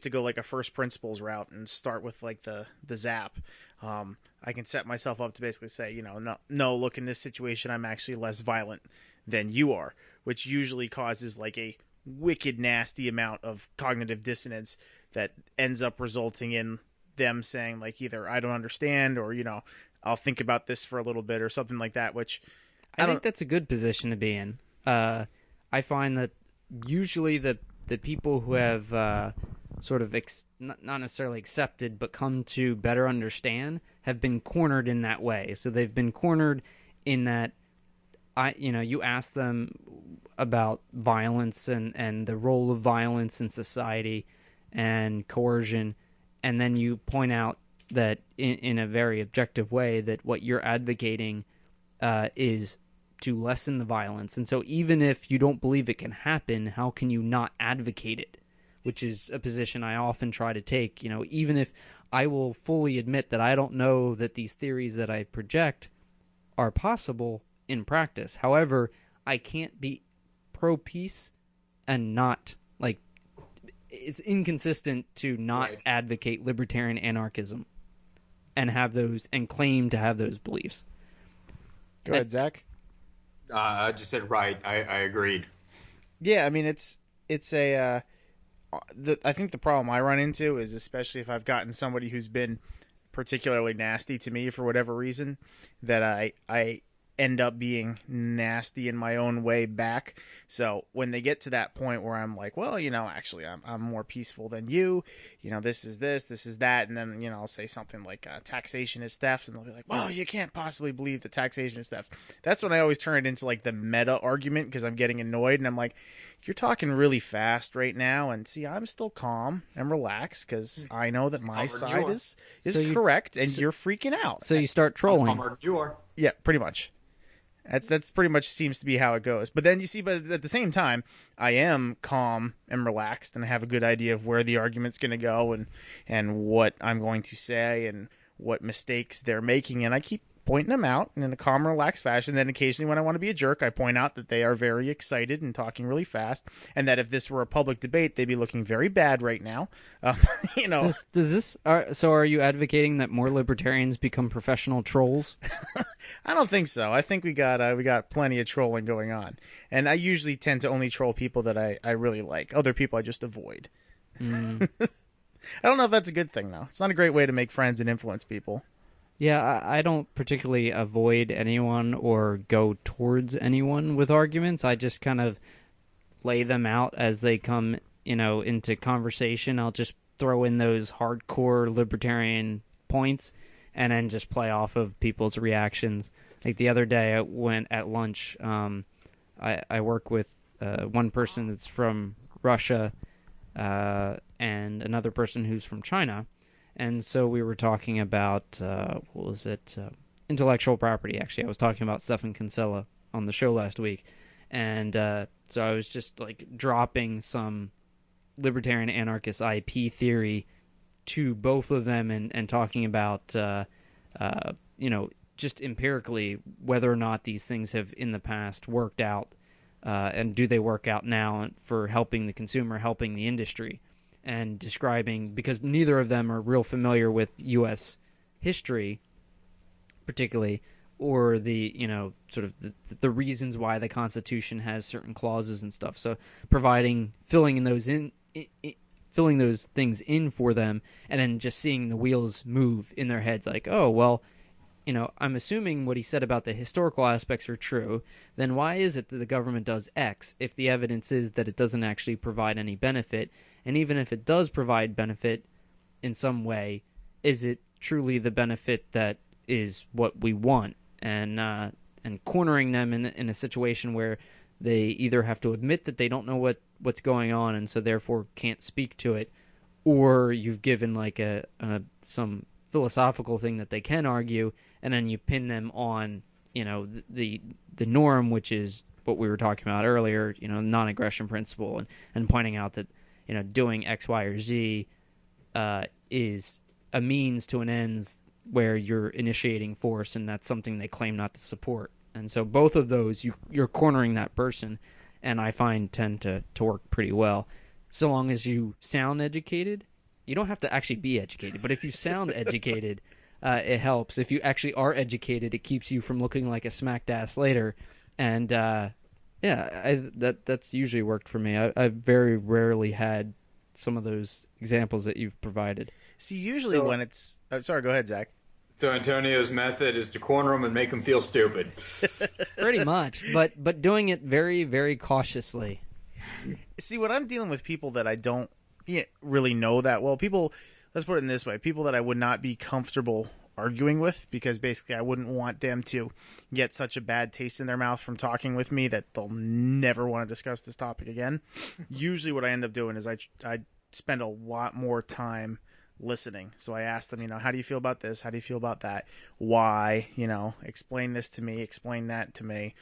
go like a first principles route and start with like the zap, I can set myself up to basically say, no, look, in this situation, I'm actually less violent than you are, which usually causes like a wicked, nasty amount of cognitive dissonance that ends up resulting in them saying like either I don't understand or, I'll think about this for a little bit or something like that, which I think that's a good position to be in. I find that usually the people who have sort of not necessarily accepted but come to better understand have been cornered in that way. So they've been cornered in that you ask them about violence and the role of violence in society and coercion, and then you point out that in a very objective way that what you're advocating is to lessen the violence. And so even if you don't believe it can happen, how can you not advocate it? Which is a position I often try to take. Even if I will fully admit that I don't know that these theories that I project are possible in practice. However, I can't be pro-peace and not, it's inconsistent to not advocate libertarian anarchism and have those, and claim to have those beliefs. Go ahead, Zach. I just said right. I agreed. Yeah, I mean it's a. I think the problem I run into is, especially if I've gotten somebody who's been particularly nasty to me for whatever reason, that I end up being nasty in my own way back. So when they get to that point where I'm like, well, actually I'm more peaceful than you, this is that, and then, I'll say something like taxation is theft, and they'll be like, well, you can't possibly believe that taxation is theft. That's when I always turn it into like the meta argument because I'm getting annoyed and I'm like, you're talking really fast right now, and see, I'm still calm and relaxed because I know that my side is correct, and you're freaking out. So you start trolling. You are. Yeah, pretty much. That's pretty much seems to be how it goes. But then you see, but at the same time, I am calm and relaxed, and I have a good idea of where the argument's going to go and what I'm going to say and what mistakes they're making, and I keep pointing them out in a calm, relaxed fashion. Then occasionally when I want to be a jerk, I point out that they are very excited and talking really fast, and that if this were a public debate, they'd be looking very bad right now. Does this? So are you advocating that more libertarians become professional trolls? I don't think so. I think we got plenty of trolling going on, and I usually tend to only troll people that I really like. Other people I just avoid. I don't know if that's a good thing though. It's not a great way to make friends and influence people. Yeah, I don't particularly avoid anyone or go towards anyone with arguments. I just kind of lay them out as they come, into conversation. I'll just throw in those hardcore libertarian points and then just play off of people's reactions. Like the other day, I went at lunch. I work with one person that's from Russia and another person who's from China. And so we were talking about, what was it? Intellectual property, actually. I was talking about Stefan Kinsella on the show last week. And so I was just like dropping some libertarian anarchist IP theory to both of them and talking about, just empirically whether or not these things have in the past worked out and do they work out now for helping the consumer, helping the industry, and describing, because neither of them are real familiar with U.S. history particularly, or the, sort of the reasons why the Constitution has certain clauses and stuff. So filling those things in for them, and then just seeing the wheels move in their heads, like, oh, well, I'm assuming what he said about the historical aspects are true. Then why is it that the government does X if the evidence is that it doesn't actually provide any benefit? And even if it does provide benefit in some way, is it truly the benefit that is what we want? And cornering them in a situation where they either have to admit that they don't know what's going on and so therefore can't speak to it, or you've given like some philosophical thing that they can argue, and then you pin them on the norm, which is what we were talking about earlier, non-aggression principle, and pointing out that doing X, Y, or Z is a means to an end where you're initiating force, and that's something they claim not to support. And so both of those, you're cornering that person, and I find tend to work pretty well. So long as you sound educated, you don't have to actually be educated, but if you sound educated, it helps. If you actually are educated, it keeps you from looking like a smacked ass later. And that's usually worked for me. I've very rarely had some of those examples that you've provided. See, usually when it's... Oh, sorry, go ahead, Zach. So Antonio's method is to corner them and make them feel stupid. Pretty much, but doing it very, very cautiously. See, when I'm dealing with people that I don't really know that well, people, let's put it in this way, people that I would not be comfortable arguing with, because basically I wouldn't want them to get such a bad taste in their mouth from talking with me that they'll never want to discuss this topic again. Usually what I end up doing is I spend a lot more time listening. So I ask them, how do you feel about this? How do you feel about that? Why? Explain this to me, explain that to me.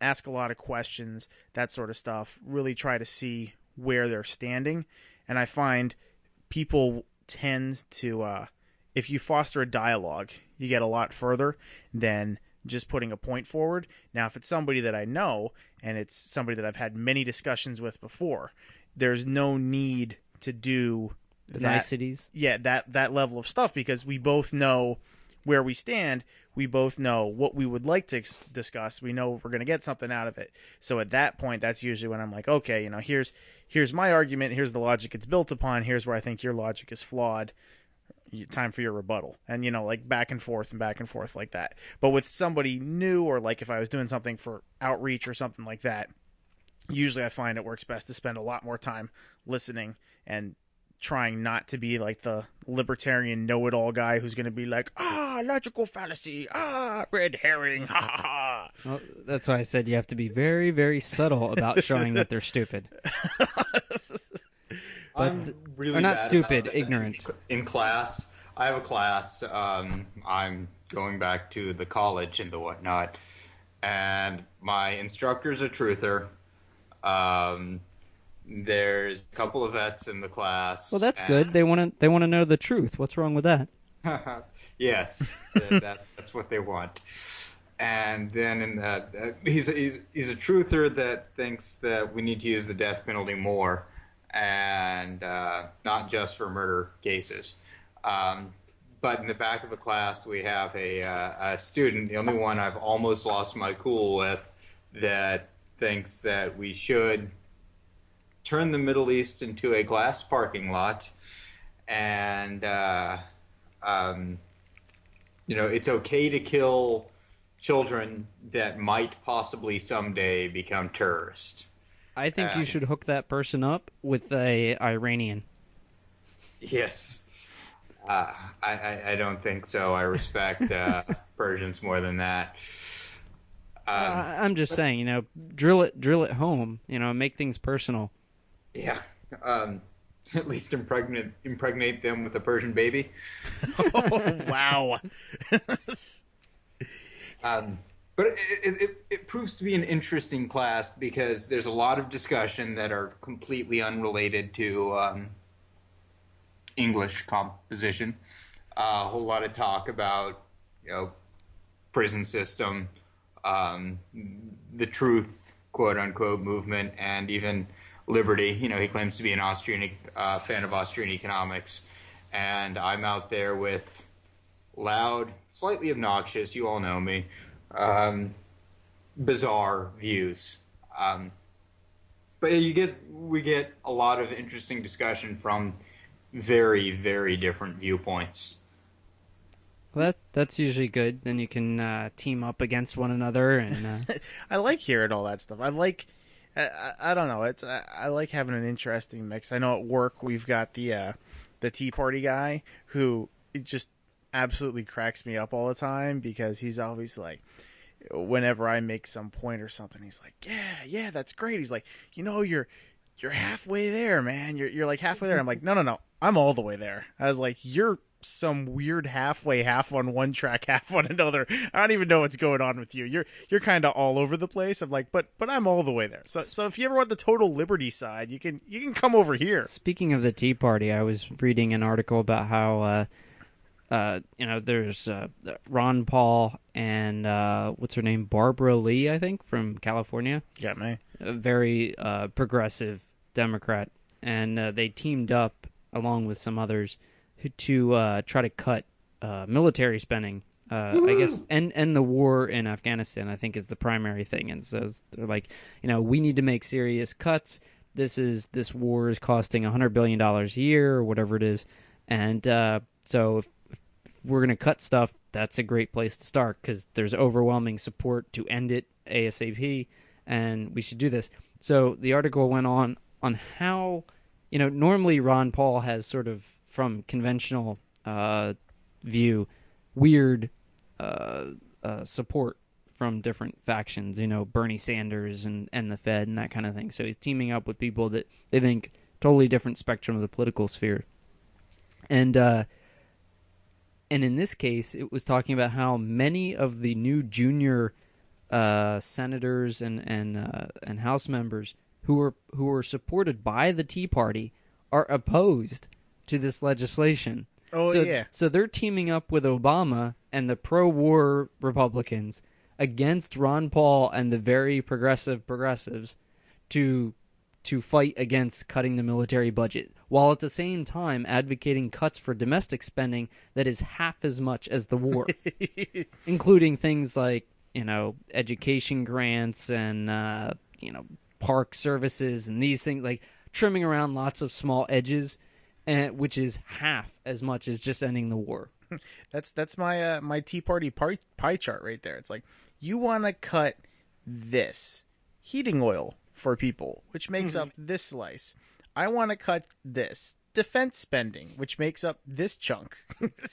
Ask a lot of questions, that sort of stuff. Really try to see where they're standing. And I find people tend to, if you foster a dialogue, you get a lot further than just putting a point forward. Now, if it's somebody that I know and it's somebody that I've had many discussions with before, there's no need to do the niceties. Yeah, that level of stuff, because we both know where we stand. We both know what we would like to discuss. We know we're going to get something out of it. So at that point, that's usually when I'm like, okay, here's my argument. Here's the logic it's built upon. Here's where I think your logic is flawed. Time for your rebuttal. And, like back and forth like that. But with somebody new, or like if I was doing something for outreach or something like that, usually I find it works best to spend a lot more time listening and trying not to be like the libertarian know-it-all guy who's going to be like, logical fallacy, red herring, ha ha ha. Well, that's why I said you have to be very, very subtle about showing that they're stupid. I'm really or not bad stupid, about that. ignorant. In class, I have a class. I'm going back to the college and the whatnot, and my instructor's a truther. There's a couple of vets in the class. Well, that's good. They want to know the truth. What's wrong with that? Yes, that's what they want. And then he's a truther that thinks that we need to use the death penalty more, and not just for murder cases. But in the back of the class, we have a student, the only one I've almost lost my cool with, that thinks that we should turn the Middle East into a glass parking lot, and it's okay to kill children that might possibly someday become terrorists. I think you should hook that person up with a Iranian. Yes. I don't think so. I respect Persians more than that. I'm just saying, drill it home, make things personal. Yeah. At least impregnate them with a Persian baby. Oh, wow. But it proves to be an interesting class because there's a lot of discussion that are completely unrelated to English composition. A whole lot of talk about, prison system, the truth, quote unquote, movement, and even liberty. He claims to be an Austrian fan of Austrian economics, and I'm out there with loud, slightly obnoxious, you all know me, bizarre views. But we get a lot of interesting discussion from very, very different viewpoints. Well, that's usually good. Then you can team up against one another, and I like hearing all that stuff. I like, I don't know. I like having an interesting mix. I know at work we've got the Tea Party guy who just absolutely cracks me up all the time because he's always like, whenever I make some point or something, he's like, yeah, that's great. He's like, you're halfway there, man. You're like halfway there. I'm like, no, I'm all the way there. I was like, you're some weird halfway, half on one track, half on another. I don't even know what's going on with you. You're kind of all over the place. I'm like, but I'm all the way there. So if you ever want the total liberty side, you can come over here. Speaking of the Tea Party, I was reading an article about how there's Ron Paul and what's her name, Barbara Lee, I think, from California. Got me. A very progressive Democrat, and they teamed up along with some others to try to cut military spending. I guess end the war in Afghanistan, I think, is the primary thing. And so they're like, we need to make serious cuts. This war is costing $100 billion a year or whatever it is, and so if we're going to cut stuff, that's a great place to start because there's overwhelming support to end it ASAP, and we should do this. So the article went on how, normally Ron Paul has sort of, from conventional view, weird support from different factions, Bernie Sanders and the Fed and that kind of thing. So he's teaming up with people that they think totally different spectrum of the political sphere. And in this case, it was talking about how many of the new junior senators and House members who are supported by the Tea Party are opposed to this legislation. So they're teaming up with Obama and the pro-war Republicans against Ron Paul and the very progressives to fight against cutting the military budget, while at the same time advocating cuts for domestic spending that is half as much as the war, including things like, education grants and, park services and these things, like trimming around lots of small edges, which is half as much as just ending the war. That's my my Tea Party pie chart right there. It's like, you want to cut this heating oil for people, which makes up this slice. I want to cut this defense spending, which makes up this chunk.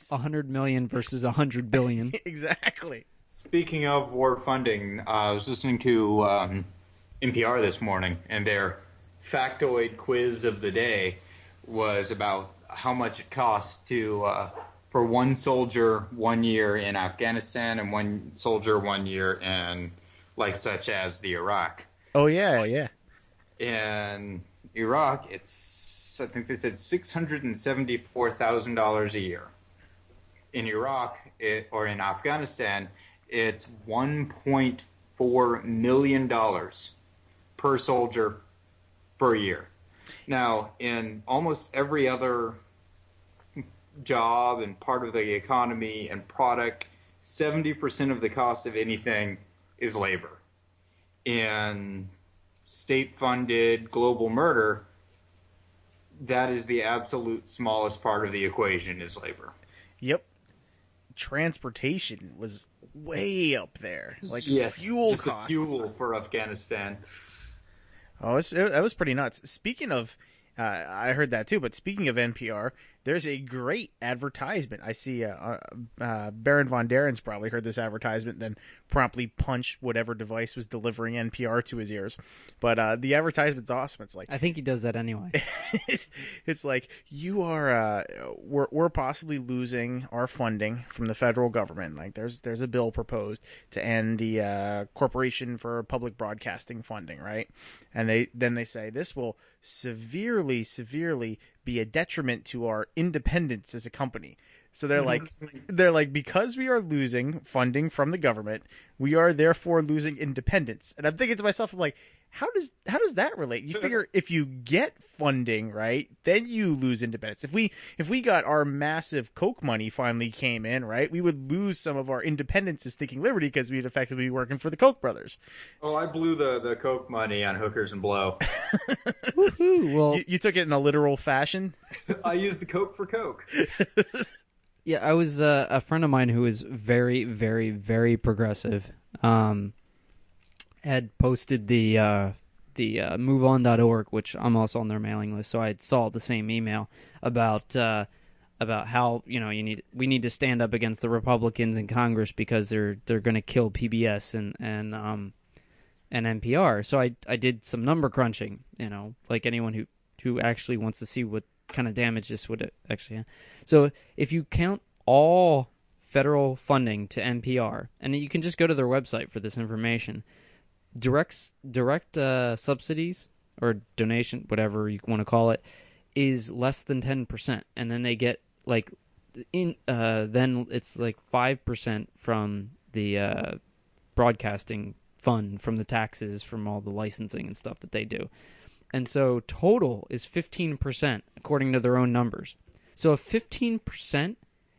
100 million versus 100 billion. Exactly. Speaking of war funding, I was listening to NPR this morning, and their factoid quiz of the day was about how much it costs to for one soldier 1 year in Afghanistan and one soldier 1 year in, such as the Iraq. Oh yeah. In Iraq, I think they said $674,000 a year. In Iraq, or in Afghanistan, it's $1.4 million per soldier per year. Now, in almost every other job and part of the economy and product, 70% of the cost of anything is labor. In state-funded global murder, that is the absolute smallest part of the equation, is labor. Yep. Transportation was way up there. Yes, fuel just the costs. fuel for Afghanistan. Oh, that was pretty nuts. Speaking of, I heard that too, but speaking of NPR, there's a great advertisement. I see Baron von Daren's probably heard this advertisement, then promptly punched whatever device was delivering NPR to his ears. But the advertisement's awesome. It's like I think he does that anyway. it's like you are we're possibly losing our funding from the federal government. Like there's a bill proposed to end the Corporation for Public Broadcasting funding, right? And they say this will severely be a detriment to our independence as a company. So they're like because we are losing funding from the government, we are therefore losing independence. And I'm thinking to myself, I'm like, how does that relate? You figure if you get funding, right, then you lose independence. If we got our massive Coke money finally came in, right, we would lose some of our independence as thinking liberty because we'd effectively be working for the Koch brothers. Oh, I blew the Coke money on hookers and blow. Woohoo! Well, You took it in a literal fashion. I used the Coke for Coke. yeah, I was a friend of mine who is very, very, very progressive. Had posted the MoveOn.org, which I'm also on their mailing list, so I saw the same email about how we need to stand up against the Republicans in Congress because they're going to kill PBS and NPR. So I did some number crunching, like anyone who actually wants to see what kind of damage this would actually have. So if you count all federal funding to NPR, and you can just go to their website for this information, direct subsidies or donation, whatever you want to call it, is less than 10%, and then they get then it's like 5% from the broadcasting fund, from the taxes, from all the licensing and stuff that they do. And so total is 15% according to their own numbers. So if 15%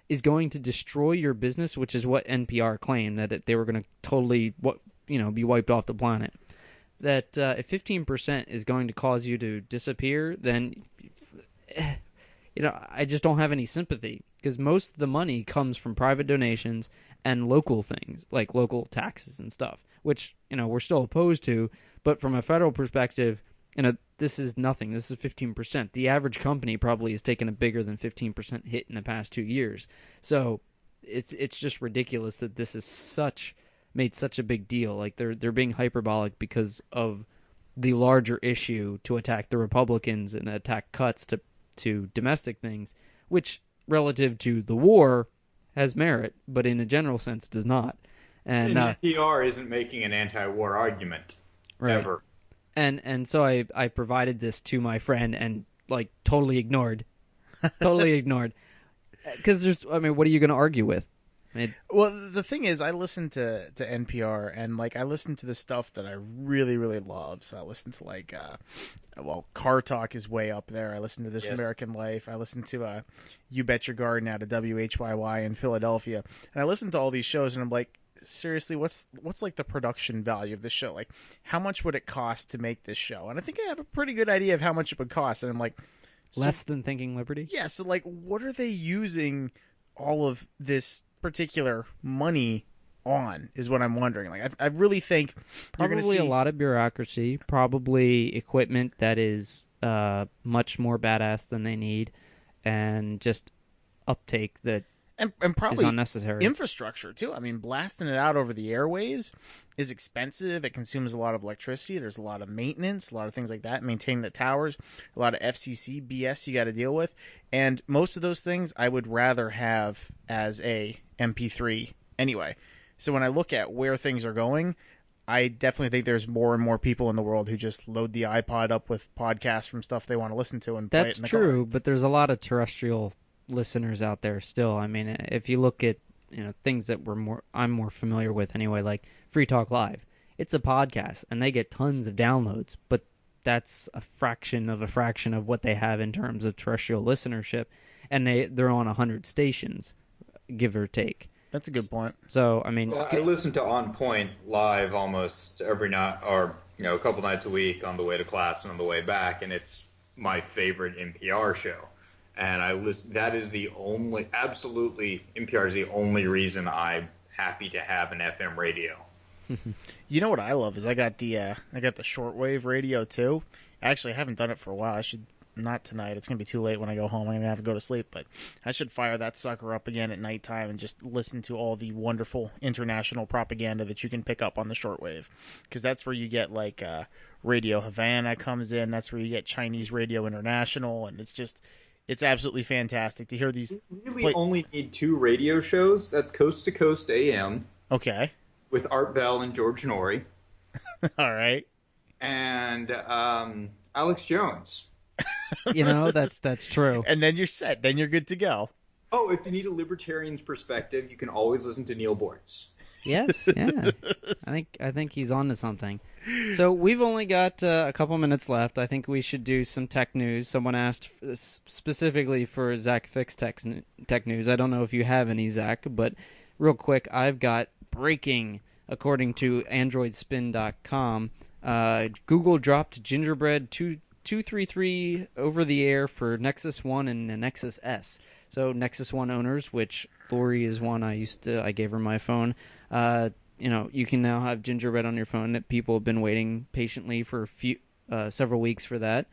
is going to destroy your business, which is what NPR claimed, that they were going to totally be wiped off the planet, that if 15% is going to cause you to disappear, then I just don't have any sympathy, because most of the money comes from private donations and local things like local taxes and stuff, which we're still opposed to. But from a federal perspective, this is nothing. This is 15%. The average company probably has taken a bigger than 15% hit in the past 2 years. So it's just ridiculous that this is made such a big deal. Like they're being hyperbolic because of the larger issue to attack the Republicans and attack cuts to domestic things, which relative to the war has merit, but in a general sense does not. And NPR isn't making an anti-war argument, right. ever. And so I provided this to my friend and totally ignored, because what are you going to argue with? Well, the thing is, I listen to NPR, and I listen to the stuff that I really, really love. So I listen to Car Talk is way up there. I listen to This American Life. I listen to You Bet Your Garden out of WHYY in Philadelphia, and I listen to all these shows, and I'm like, seriously, what's the production value of this show? Like, how much would it cost to make this show? And I think I have a pretty good idea of how much it would cost, and I'm like, less than Thinking Liberty. Yeah. So what are they using all of this particular money on is what I'm wondering. I really think probably you're going to see a lot of bureaucracy, probably equipment that is much more badass than they need, and just uptake that and probably is unnecessary. Infrastructure too. I mean, blasting it out over the airwaves is expensive. It consumes a lot of electricity. There's a lot of maintenance, a lot of things like that. Maintaining the towers, a lot of FCC BS you got to deal with, and most of those things I would rather have as a MP3 anyway. So when I look at where things are going, I definitely think there's more and more people in the world who just load the iPod up with podcasts from stuff they want to listen to and play it in the true, car. But there's a lot of terrestrial listeners out there still. I mean, if you look at things that I'm more familiar with anyway, like Free Talk Live, it's a podcast and they get tons of downloads, but that's a fraction of what they have in terms of terrestrial listenership, and they're on 100 stations, give or take. That's a good point. So I mean, I listen to On Point live almost every night, or a couple nights a week on the way to class and on the way back, and it's my favorite NPR show. And I listen. That is absolutely NPR is the only reason I'm happy to have an FM radio. You know what I love is I got the shortwave radio too. Actually, I haven't done it for a while. I should not tonight. It's gonna be too late when I go home. I'm gonna have to go to sleep. But I should fire that sucker up again at nighttime and just listen to all the wonderful international propaganda that you can pick up on the shortwave, because that's where you get like Radio Havana comes in. That's where you get Chinese Radio International, and it's absolutely fantastic to hear these. You really only need 2 radio shows. That's Coast to Coast AM Okay, with Art Bell and George Norrie, all right. and Alex Jones. That's true. And then you're set. Then you're good to go. Oh, if you need a libertarian's perspective, you can always listen to Neil Bortz. Yes, yeah. I think he's on to something. So we've only got a couple minutes left. I think we should do some tech news. Someone asked specifically for Zach Fix tech news. I don't know if you have any, Zach, but real quick, I've got breaking, according to AndroidSpin.com. Google dropped Gingerbread 233 over the air for Nexus 1 and the Nexus S. So Nexus 1 owners, which Lori is one, I gave her my phone. You can now have Gingerbread on your phone. That people have been waiting patiently for several weeks for that.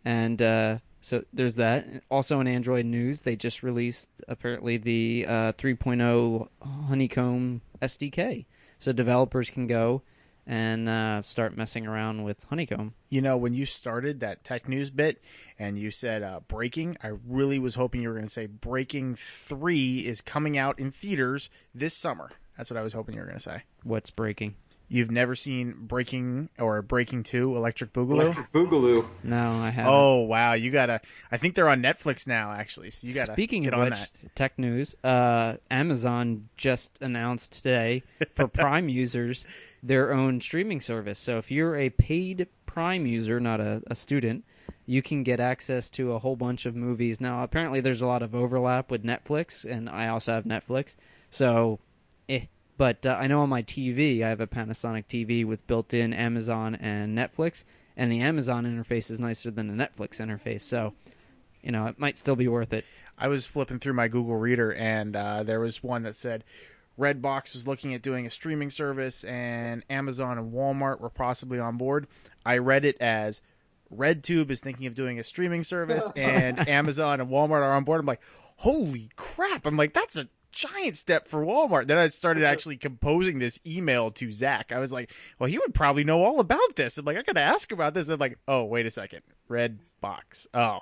And so there's that. Also in Android news, they just released apparently the 3.0 Honeycomb SDK. So developers can go and start messing around with Honeycomb. When you started that tech news bit and you said breaking, I really was hoping you were going to say Breaking 3 is coming out in theaters this summer. That's what I was hoping you were going to say. What's breaking? You've never seen Breaking or Breaking 2, Electric Boogaloo? Electric Boogaloo. No, I haven't. Oh, wow. You got to... I think they're on Netflix now, actually. So you got to Speaking get of on which, that. tech news, Amazon just announced today for Prime users their own streaming service. So if you're a paid Prime user, not a student, you can get access to a whole bunch of movies. Now, apparently there's a lot of overlap with Netflix, and I also have Netflix. So, But I know on my TV, I have a Panasonic TV with built-in Amazon and Netflix, and the Amazon interface is nicer than the Netflix interface. So, it might still be worth it. I was flipping through my Google Reader, and there was one that said Redbox was looking at doing a streaming service, and Amazon and Walmart were possibly on board. I read it as RedTube is thinking of doing a streaming service, and Amazon and Walmart are on board. I'm like, holy crap. I'm like, that's a giant step for Walmart. Then I started actually composing this email to Zach. I was like, well, he would probably know all about this. I'm like, I got to ask about this. And I'm like, oh, wait a second. Redbox. Oh,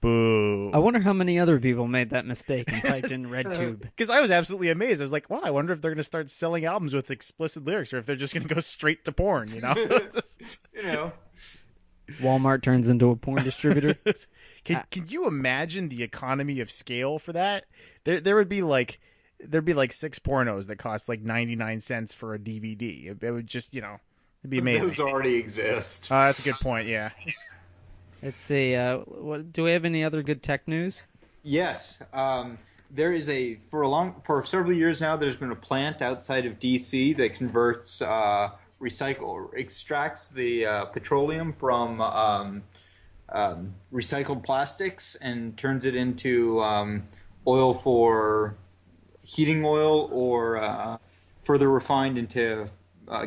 boo. I wonder how many other people made that mistake and typed in RedTube. Because I was absolutely amazed. I was like, wow, I wonder if they're going to start selling albums with explicit lyrics or if they're just going to go straight to porn, Walmart turns into a porn distributor. Can you imagine the economy of scale for that? There would be like there'd be like 6 pornos that cost like 99 cents for a DVD. It would just, it'd be amazing. Those already exist. That's a good point, yeah. Let's see. Do we have any other good tech news? Yes. There is for several years now, there's been a plant outside of DC that converts extracts the petroleum from recycled plastics and turns it into oil for heating oil or further refined into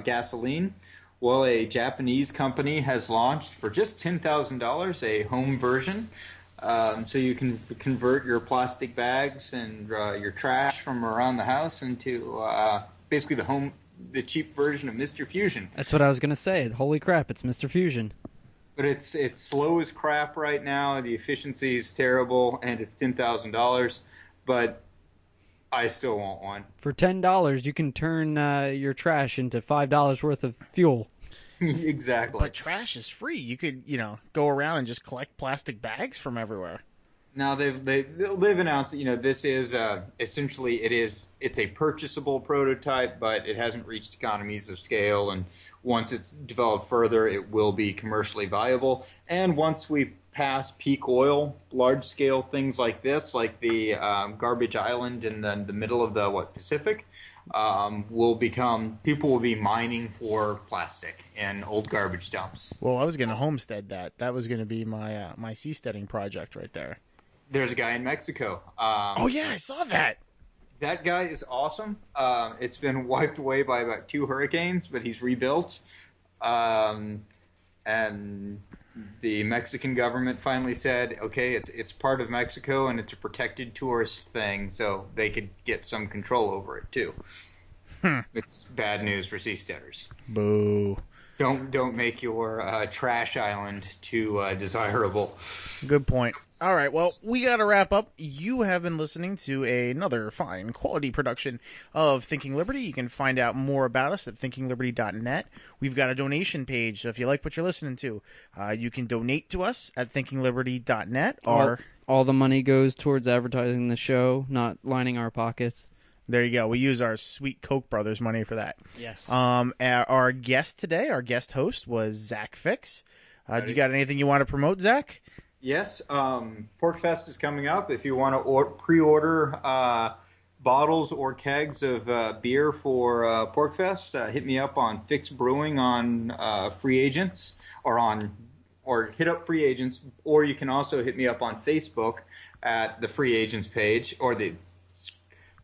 gasoline. Well, a Japanese company has launched for just $10,000 a home version. So you can convert your plastic bags and your trash from around the house into basically the cheap version of Mr. Fusion. That's what I was going to say. Holy crap, it's Mr. Fusion. But it's slow as crap right now. The efficiency is terrible, and it's $10,000. But I still want one. For $10, you can turn your trash into $5 worth of fuel. Exactly. But trash is free. You could, go around and just collect plastic bags from everywhere. Now they've announced that this is essentially it's a purchasable prototype, but it hasn't reached economies of scale, and once it's developed further, it will be commercially viable. And once we pass peak oil, large scale things like this, like the Garbage Island in the middle of the Pacific, people will be mining for plastic in old garbage dumps. Well, I was going to homestead that. That was going to be my my seasteading project right there. There's a guy in Mexico. Oh yeah, I saw that. That guy is awesome. It's been wiped away by about 2 hurricanes, but he's rebuilt. And The Mexican government finally said, okay, it's part of Mexico and it's a protected tourist thing, so they could get some control over it too. It's bad news for seasteaders. Boo. Don't make your trash island too desirable. Good point. All right, well, we got to wrap up. You have been listening to another fine quality production of Thinking Liberty. You can find out more about us at thinkingliberty.net. We've got a donation page, so if you like what you're listening to, you can donate to us at thinkingliberty.net. Or All the money goes towards advertising the show, not lining our pockets. there you go. We use our sweet Koch brothers money for that. Yes. Our guest today, our guest host, was Zach Fix. Do you got anything you want to promote, Zach? Yes, PorkFest is coming up. If you want to pre-order bottles or kegs of beer for PorkFest, hit me up on Fix Brewing on Free Agents, or hit up Free Agents, or you can also hit me up on Facebook at the Free Agents page or the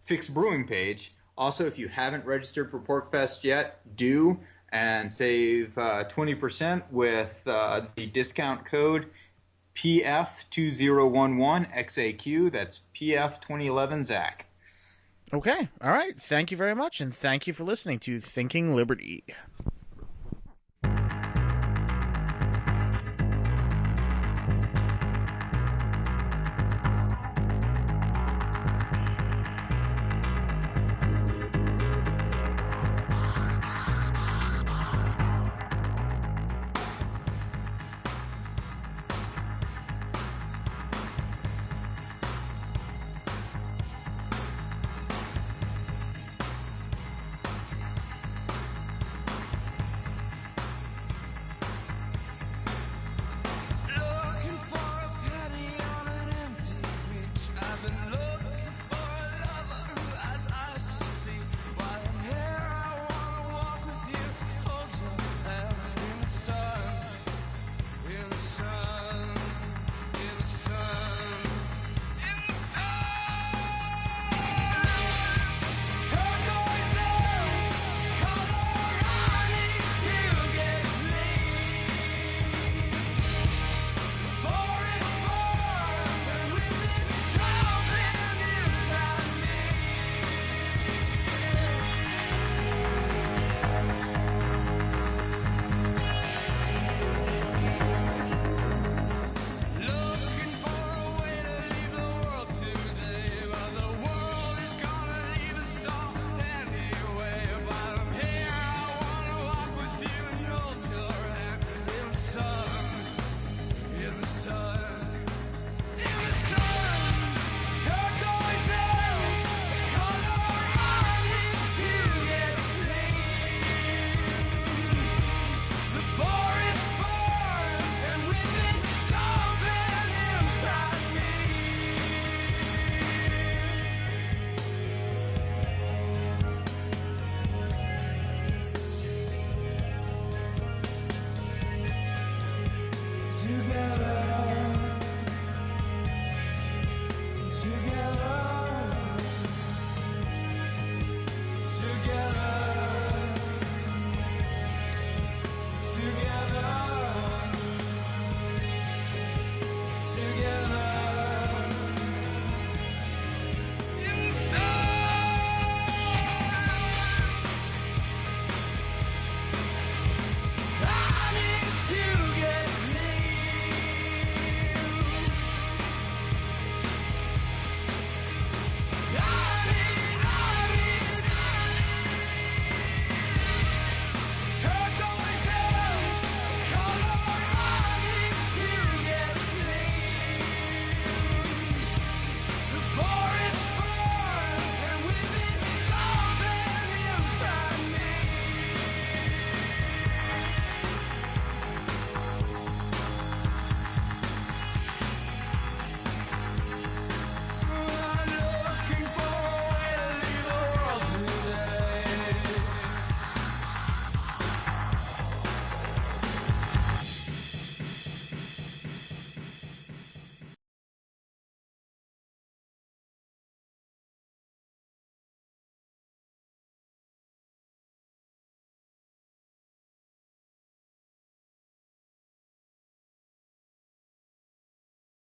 Fix Brewing page. Also, if you haven't registered for PorkFest yet, do, and save 20% with the discount code PF2011XAQ. That's PF2011 Okay. All right. Thank you very much, and thank you for listening to Thinking Liberty.